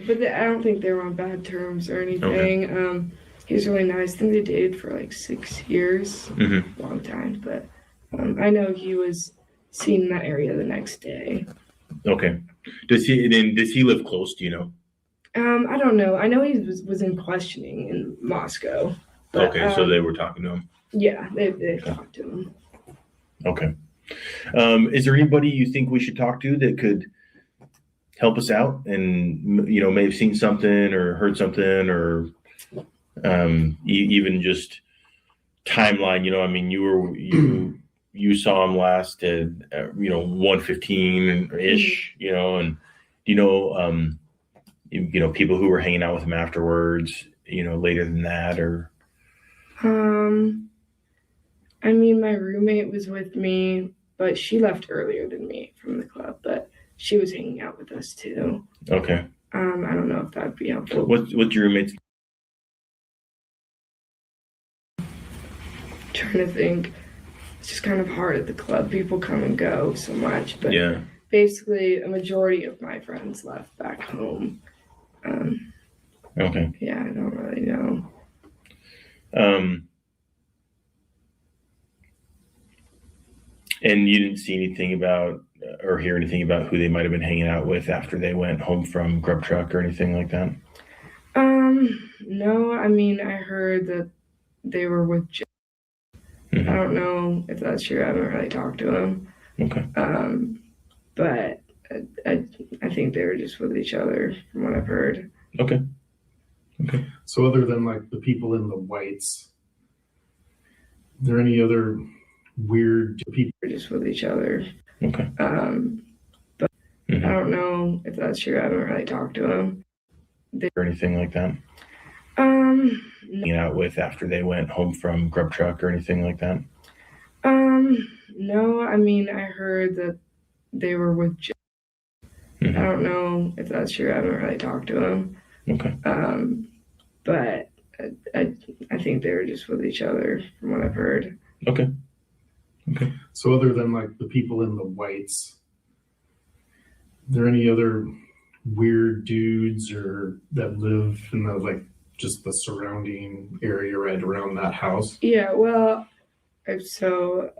But I don't think they were on bad terms or anything. Okay. He was really nice. I think they dated for like 6 years. Mm-hmm. Long time. But I know he was seen in that area the next day.
Okay. Does he live close? Do you know?
I don't know. I know he was in questioning in Moscow. But,
okay, so they were talking to him.
Yeah, they talked to him.
Okay. Is there anybody you think we should talk to that could help us out and, may have seen something or heard something or even just timeline, you saw him last at 1:15 ish, and people who were hanging out with him afterwards, later than that, or
my roommate was with me, but she left earlier than me from the club, but she was hanging out with us too.
okay.
I don't know if that'd be helpful.
What's your roommate's?
Trying to think. It's just kind of hard at the club. People come and go so much, but
Yeah.
basically a majority of my friends left back home.
Okay.
Yeah, I don't really know.
And you didn't see anything about or hear anything about who they might have been hanging out with after they went home from Grub Truck or anything like that?
No, I heard that they were with Jim.
Mhm.
I don't know if that's true. I haven't really talked to them.
Okay.
But I think they were just with each other from what I've heard.
Okay.
So other than like the people in the whites, are there any other weird people?
They're just with each other.
Okay.
But
Mhm.
I don't know if that's true. I haven't really talked to them.
Or anything like that?
No,
Hanging out with after they went home from Grub Truck or anything like that?
no, I heard that they were with Jim.
Mhm.
I don't know if that's true. I haven't really talked to them.
Okay.
But I think they were just with each other from what I've heard.
Okay.
So other than like the people in the whites, are there any other weird dudes or that live in the just the surrounding area right around that house?
Yeah, well, so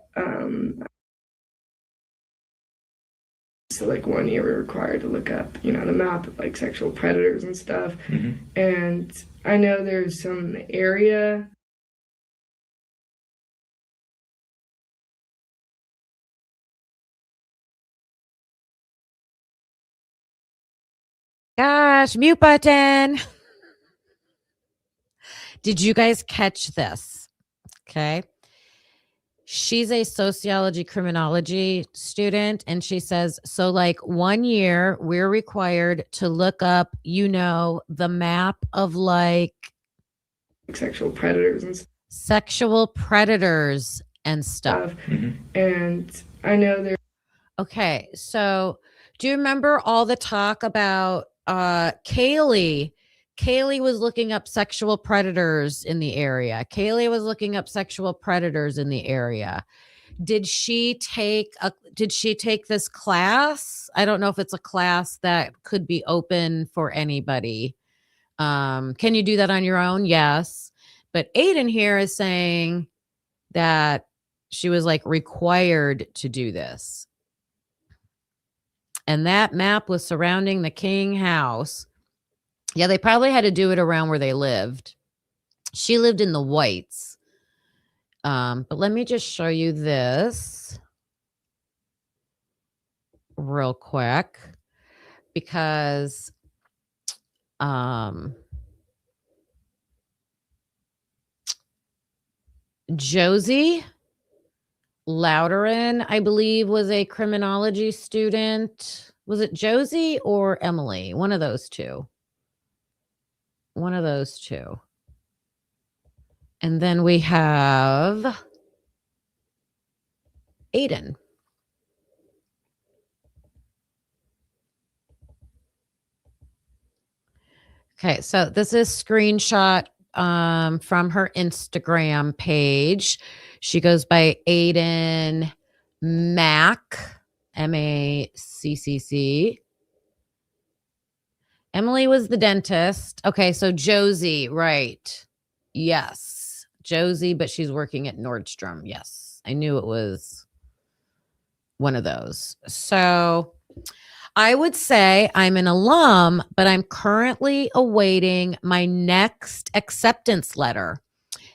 1 year we're required to look up, the map of sexual predators and stuff.
Mhm.
And I know there's some area.
Gosh, mute button. Did you guys catch this? Okay. She's a sociology criminology student, and she says, so 1 year we're required to look up, the map of
Sexual predators and
sexual predators and stuff.
stuff.
Mhm.
And I know there's
Okay, so do you remember all the talk about Kaylee? Kaylee was looking up sexual predators in the area. Did she take this class? I don't know if it's a class that could be open for anybody. Can you do that on your own? Yes. But Ayden here is saying that she was required to do this. And that map was surrounding the King house. Yeah, they probably had to do it around where they lived. She lived in the Whites. But let me just show you this real quick because Josie Louderin, I believe, was a criminology student. Was it Josie or Emily? One of those two. And then we have Ayden. Okay, so this is screenshot from her Instagram page. She goes by Ayden MACC. Emily was the dentist. Okay, so Josie, right. Yes, Josie, but she's working at Nordstrom. Yes, I knew it was one of those. So I would say I'm an alum, but I'm currently awaiting my next acceptance letter.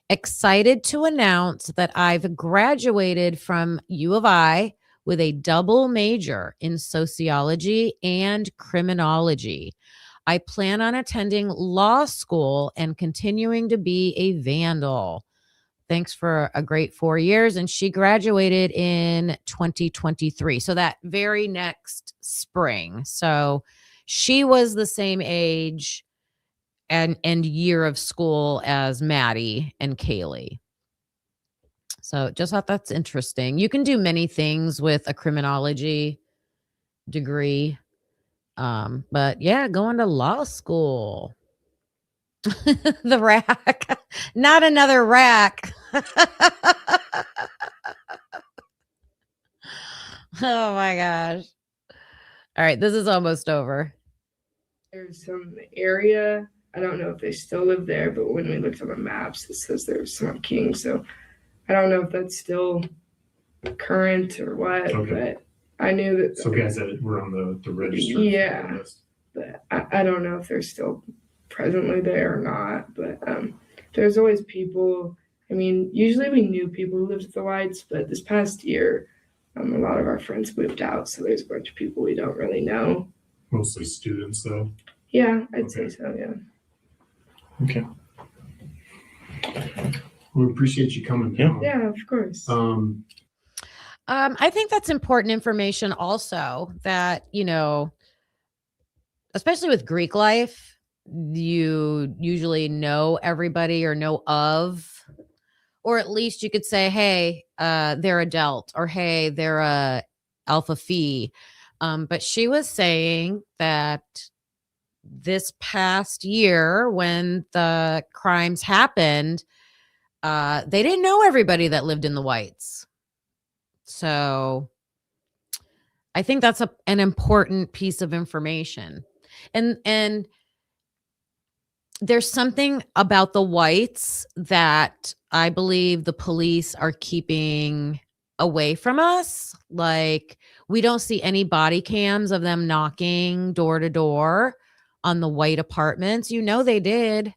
Excited to announce that I've graduated from U of I with a double major in sociology and criminology. I plan on attending law school and continuing to be a vandal. Thanks for a great 4 years. And she graduated in 2023. So that very next spring. So she was the same age and year of school as Maddie and Kaylee. So just thought that's interesting. You can do many things with a criminology degree. But yeah, going to law school. The rack. Not another rack. Oh my gosh. All right, this is almost over.
There's some area, I don't know if they still live there, but when we looked on the maps, it says there's some king. So I don't know if that's still current or what,
Okay.
but I knew that.
So guys that were on the register.
Yeah. But I don't know if they're still presently there or not. But there's always people. I mean, usually we knew people who lived at the Whites, but this past year, a lot of our friends moved out. So there's a bunch of people we don't really know.
Mostly students, though.
Yeah, I'd say so, yeah.
Okay.
We appreciate you coming down.
Yeah, of course.
I think that's important information also that, you know, especially with Greek life, you usually know everybody or know of, or at least you could say, hey, they're adult, or hey, they're a alpha phi. But she was saying that this past year when the crimes happened, they didn't know everybody that lived in the Whites. So I think that's an important piece of information. And there's something about the Whites that I believe the police are keeping away from us. Like, we don't see any body cams of them knocking door to door on the White apartments. You know they did.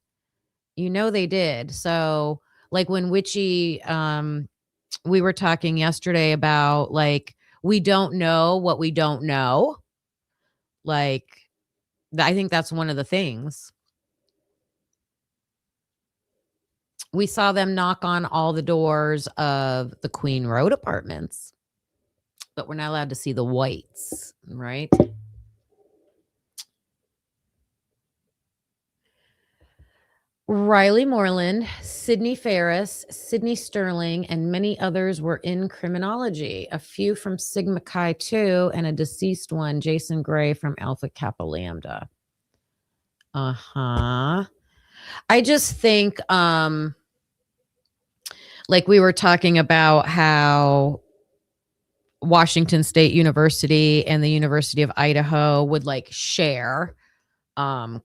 So like when Witchy, we were talking yesterday about, like, we don't know what we don't know. Like, I think that's one of the things. We saw them knock on all the doors of the Queen Road apartments, but we're not allowed to see the Whites, right? Riley Moreland, Sydney Ferris, Sydney Sterling, and many others were in criminology. A few from Sigma Chi 2 and a deceased one, Jason Gray from Alpha Kappa Lambda. I just think, like we were talking about how Washington State University and the University of Idaho would like share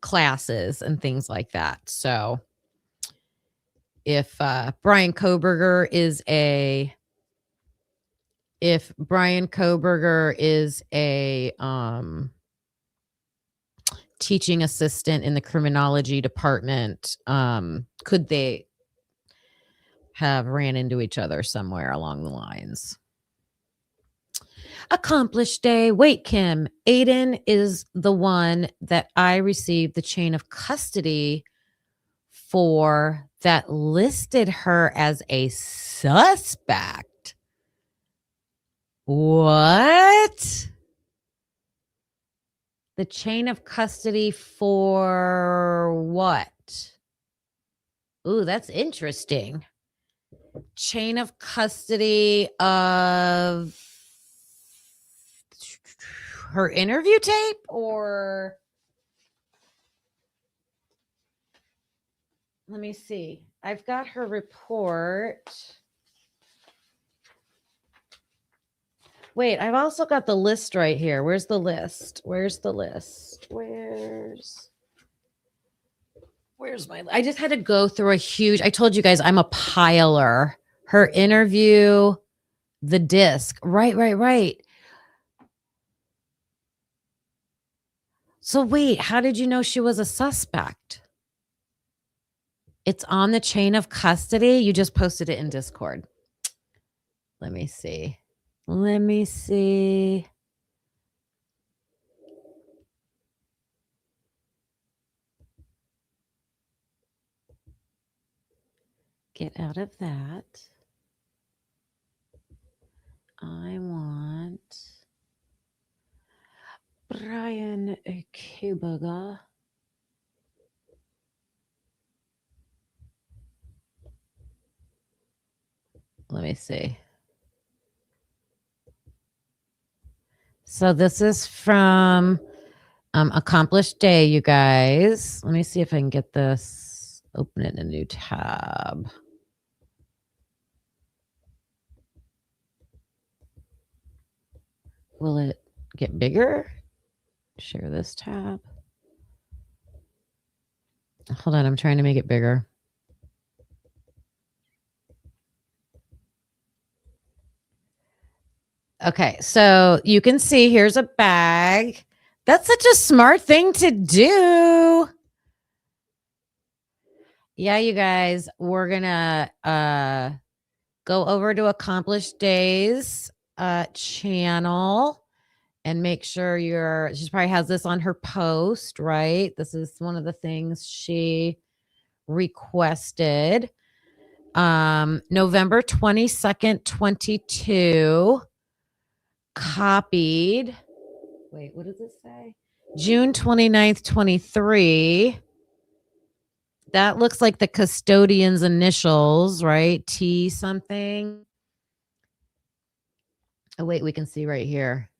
classes and things like that. So if Brian Koberger is a teaching assistant in the criminology department, could they have ran into each other somewhere along the lines? Accomplished day. Wait, Kim, Ayden is the one that I received the chain of custody for that listed her as a suspect. What? The chain of custody for what? Ooh, that's interesting. Chain of custody of her interview tape, or let me see. I've got her report. Wait, I've also got the list right here. Where's the list? Where's my, I just had to go through a huge, I told you guys I'm a piler. Her interview, the disc. Right. So wait, how did you know she was a suspect? It's on the chain of custody. You just posted it in Discord. Let me see. Let me see. Get out of that. I want Brian Kubaga. Let me see. So this is from Accomplished Day, you guys. Let me see if I can get this. Open it in a new tab. Will it get bigger? Share this tab. Hold on, I'm trying to make it bigger. Okay, so you can see here's a bag. That's such a smart thing to do. Yeah, you guys, we're gonna go over to Accomplished Days channel and make sure she probably has this on her post, right? This is one of the things she requested. November 22nd, 22. Copied. Wait, what does it say? June 29th, 23. That looks like the custodian's initials, right? T something. Oh, wait, we can see right here.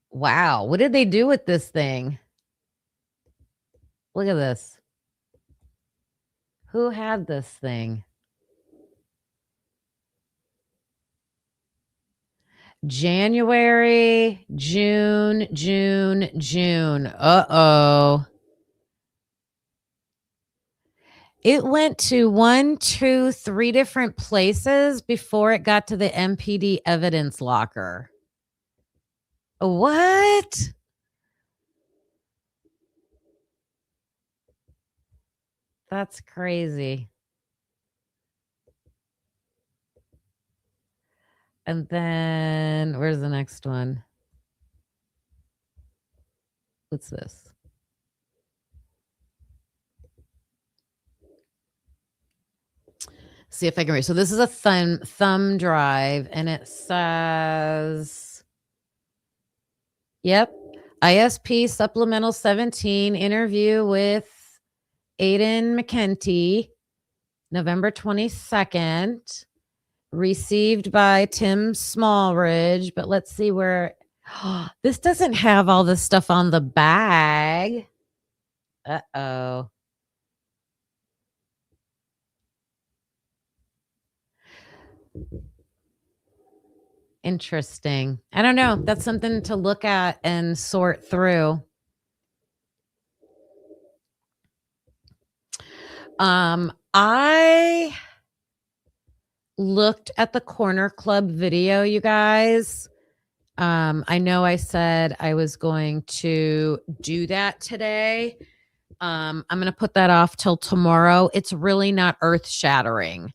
Wow, what did they do with this thing? Look at this. Who had this thing? January, June. Uh-oh. It went to 1, 2, 3 different places before it got to the MPD evidence locker. What? That's crazy. And then where's the next one? What's this? See if I can read. So this is a thumb drive, and it says, yep, ISP Supplemental 17 interview with Ayden McEntee, November 22nd, received by Tim Smallridge. But let's see where this doesn't have all the stuff on the bag. Uh-oh. Interesting. I don't know. That's something to look at and sort through. I looked at the Corner Club video, you guys. I know I said I was going to do that today. I'm going to put that off till tomorrow. It's really not earth-shattering.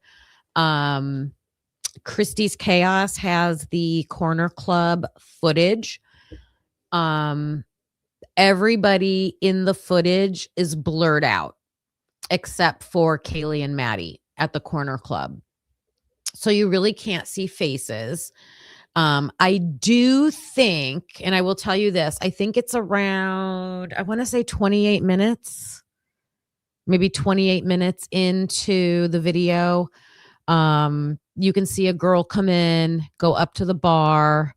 Christie's Chaos has the Corner Club footage. Everybody in the footage is blurred out except for Kaylee and Maddie at the Corner Club. So you really can't see faces. I do think, and I will tell you this, I think it's around, I want to say 28 minutes, maybe 28 minutes into the video. You can see a girl come in, go up to the bar.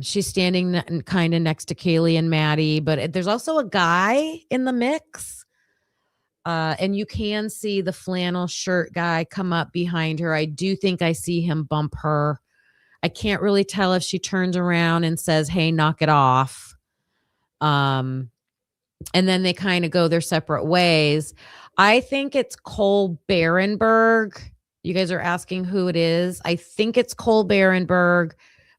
She's standing kind of next to Kaylee and Maddie, but there's also a guy in the mix. And you can see the flannel shirt guy come up behind her. I do think I see him bump her. I can't really tell if she turns around and says, hey, knock it off. And then they kind of go their separate ways. I think it's Cole Barenberg. You guys are asking who it is. I think it's Cole Barenberg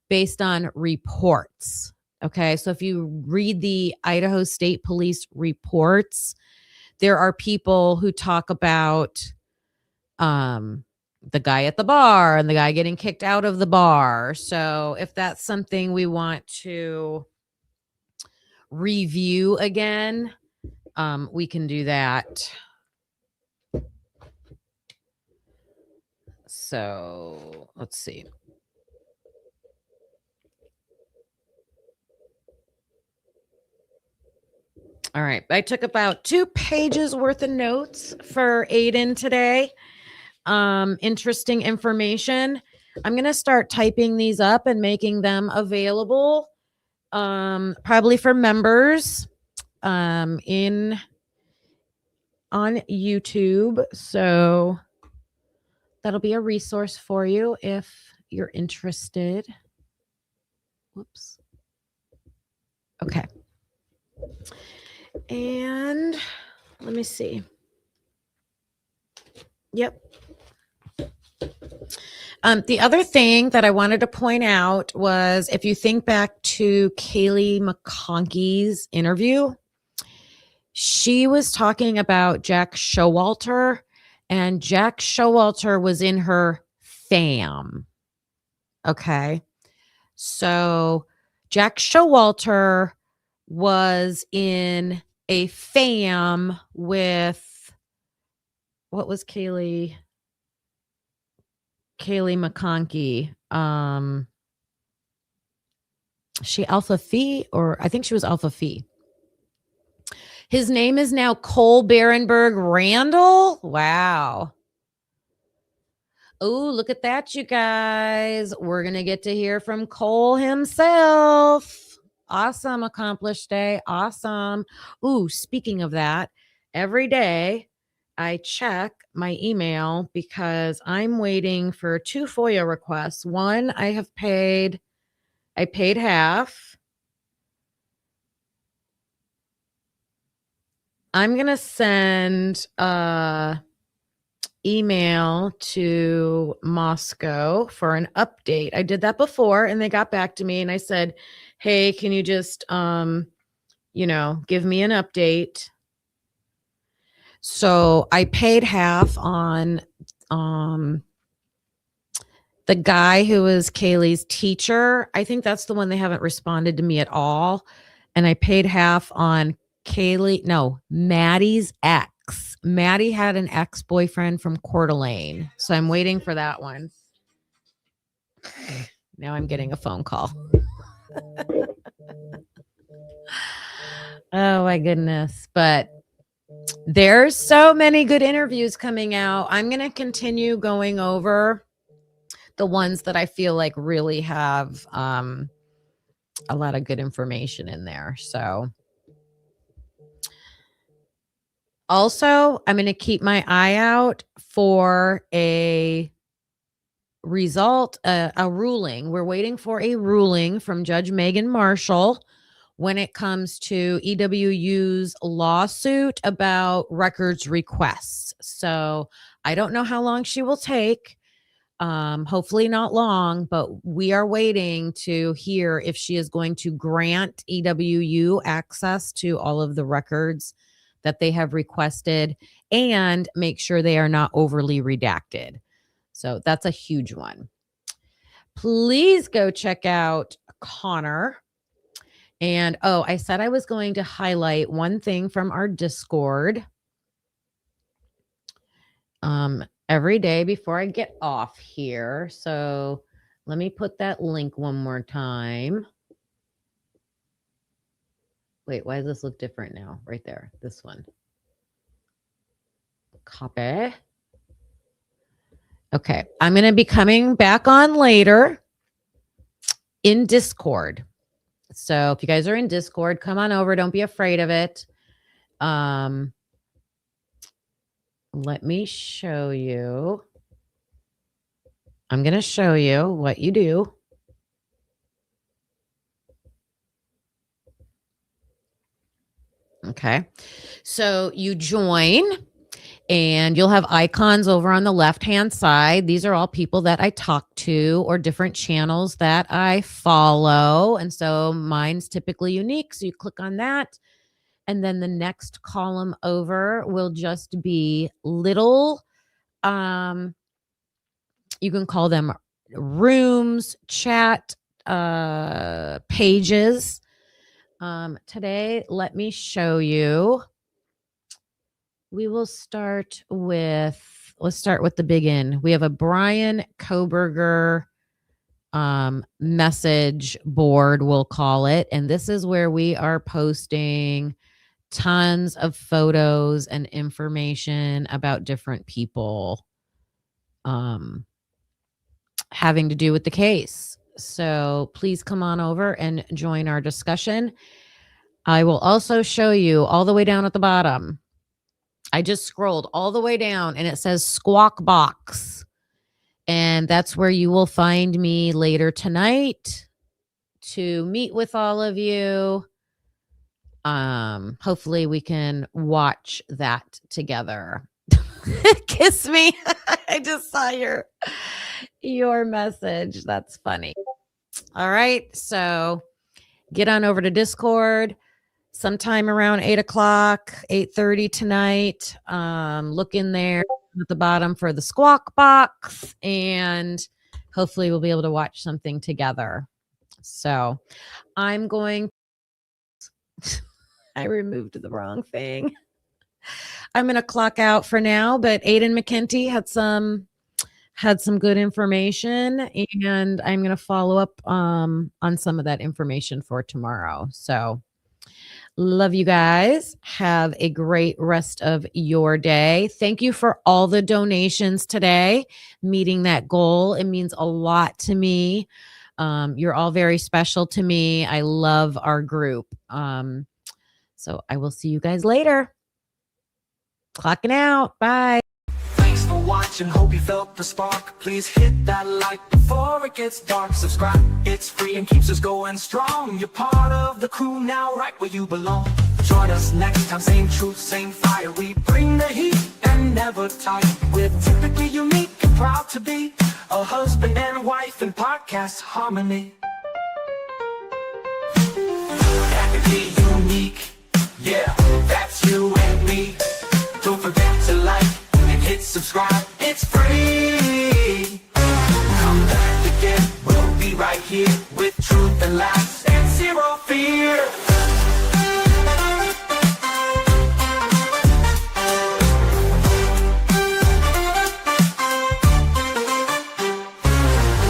based on reports. Okay. So if you read the Idaho State Police reports, there are people who talk about the guy at the bar and the guy getting kicked out of the bar. So if that's something we want to review again, we can do that. So let's see. All right. I took about 2 pages worth of notes for Ayden today. Interesting information. I'm going to start typing these up and making them available, probably for members, on YouTube. So that'll be a resource for you if you're interested. Whoops. Okay. And let me see. Yep. The other thing that I wanted to point out was, if you think back to Kaylee McConkey's interview, she was talking about Jack Showalter, and Jack Showalter was in her fam. Okay. So Jack Showalter was in a fam with, what was Kaylee McConkey? She Alpha Phi, or I think she was Alpha Phi. His name is now Cole Berenberg Randall. Wow. Oh, look at that, you guys. We're going to get to hear from Cole himself. Awesome. Accomplished day. Awesome. Ooh, speaking of that, every day I check my email because I'm waiting for 2 FOIA requests. One, I paid half. I'm going to send email to Moscow for an update. I did that before and they got back to me and I said, hey, can you just, give me an update? So I paid half on the guy who was Kaylee's teacher. I think that's the one they haven't responded to me at all. And I paid half on Maddie's ex. Maddie had an ex-boyfriend from Coeur d'Alene. So I'm waiting for that one. Now I'm getting a phone call. Oh my goodness. But there's so many good interviews coming out. I'm going to continue going over the ones that I feel like really have a lot of good information in there. So also, I'm going to keep my eye out for a result, a ruling. We're waiting for a ruling from Judge Megan Marshall when it comes to EWU's lawsuit about records requests. So I don't know how long she will take. Hopefully not long, but we are waiting to hear if she is going to grant EWU access to all of the records that they have requested and make sure they are not overly redacted. So that's a huge one. Please go check out Connor. And I said I was going to highlight one thing from our Discord every day before I get off here. So let me put that link one more time. Wait, why does this look different now? Right there, this one. Copy. Okay, I'm going to be coming back on later in Discord. So if you guys are in Discord, come on over. Don't be afraid of it. Let me show you. I'm going to show you what you do. Okay. So you join and you'll have icons over on the left-hand side. These are all people that I talk to or different channels that I follow. And so mine's typically unique. So you click on that. And then the next column over will just be little you can call them rooms, chat pages. Today, let me show you. We will start with, let's start with the big N. We have a Brian Koberger message board, we'll call it. And this is where we are posting tons of photos and information about different people having to do with the case. So please come on over and join our discussion. I will also show you all the way down at the bottom. I just scrolled all the way down and it says Squawk Box. And that's where you will find me later tonight to meet with all of you. Hopefully we can watch that together. Kiss me. I just saw your message. That's funny. All right. So get on over to Discord sometime around 8 o'clock, 8:30 tonight. Look in there at the bottom for the Squawk Box, and hopefully we'll be able to watch something together. So I'm going, I removed the wrong thing. I'm going to clock out for now, but Ayden McEntee had some good information, and I'm going to follow up on some of that information for tomorrow. So love you guys. Have a great rest of your day. Thank you for all the donations today, meeting that goal. It means a lot to me. You're all very special to me. I love our group. So I will see you guys later. Clocking out. Bye.
Thanks for watching, hope you felt the spark. Please hit that like before it gets dark. Subscribe, it's free and keeps us going strong. You're part of the crew now, right where you belong. Join us next time, same truth, same fire. We bring the heat and never tire. We're typically unique and proud to be a husband and wife in podcast harmony. That could be unique, yeah, that's you and me. Don't forget to like and hit subscribe, it's free. Come back again, we'll be right here with truth and laughs and zero fear.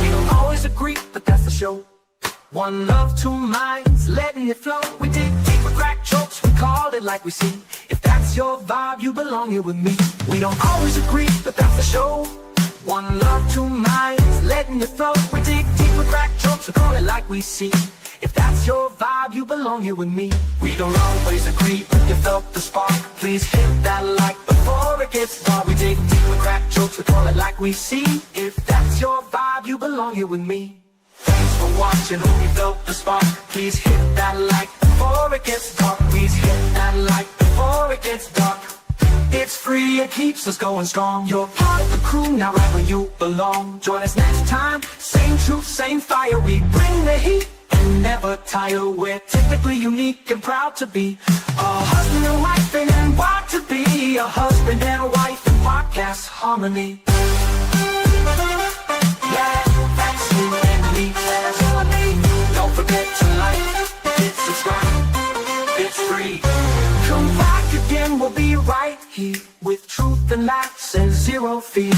We don't always agree, but that's the show. One love, two minds, letting it flow. We dig deep with crack jokes, we call it like we see. If that's your vibe, you belong here with me. We don't always agree, but that's the show. One love, two minds, letting it flow. We dig deep with crack jokes, we call it like we see. If that's your vibe, you belong here with me. We don't always agree, but you felt the spark. Please hit that like before it gets dark. We dig deep with crack jokes, we call it like we see. If that's your vibe, you belong here with me. Thanks for watching, hope you felt the spark. Please hit that like before it gets dark. Please hit that like before it gets dark. It's free, it keeps us going strong. You're part of the crew now, right where you belong. Join us next time, same truth, same fire. We bring the heat and never tire. We're typically unique and proud to be a husband and wife and wild to be a husband and wife in podcast harmony. Yeah, that's you and me, that's you and me. Don't forget to like, hit subscribe, it's free. Come back again, we'll be right here with truth and laughs and zero fear.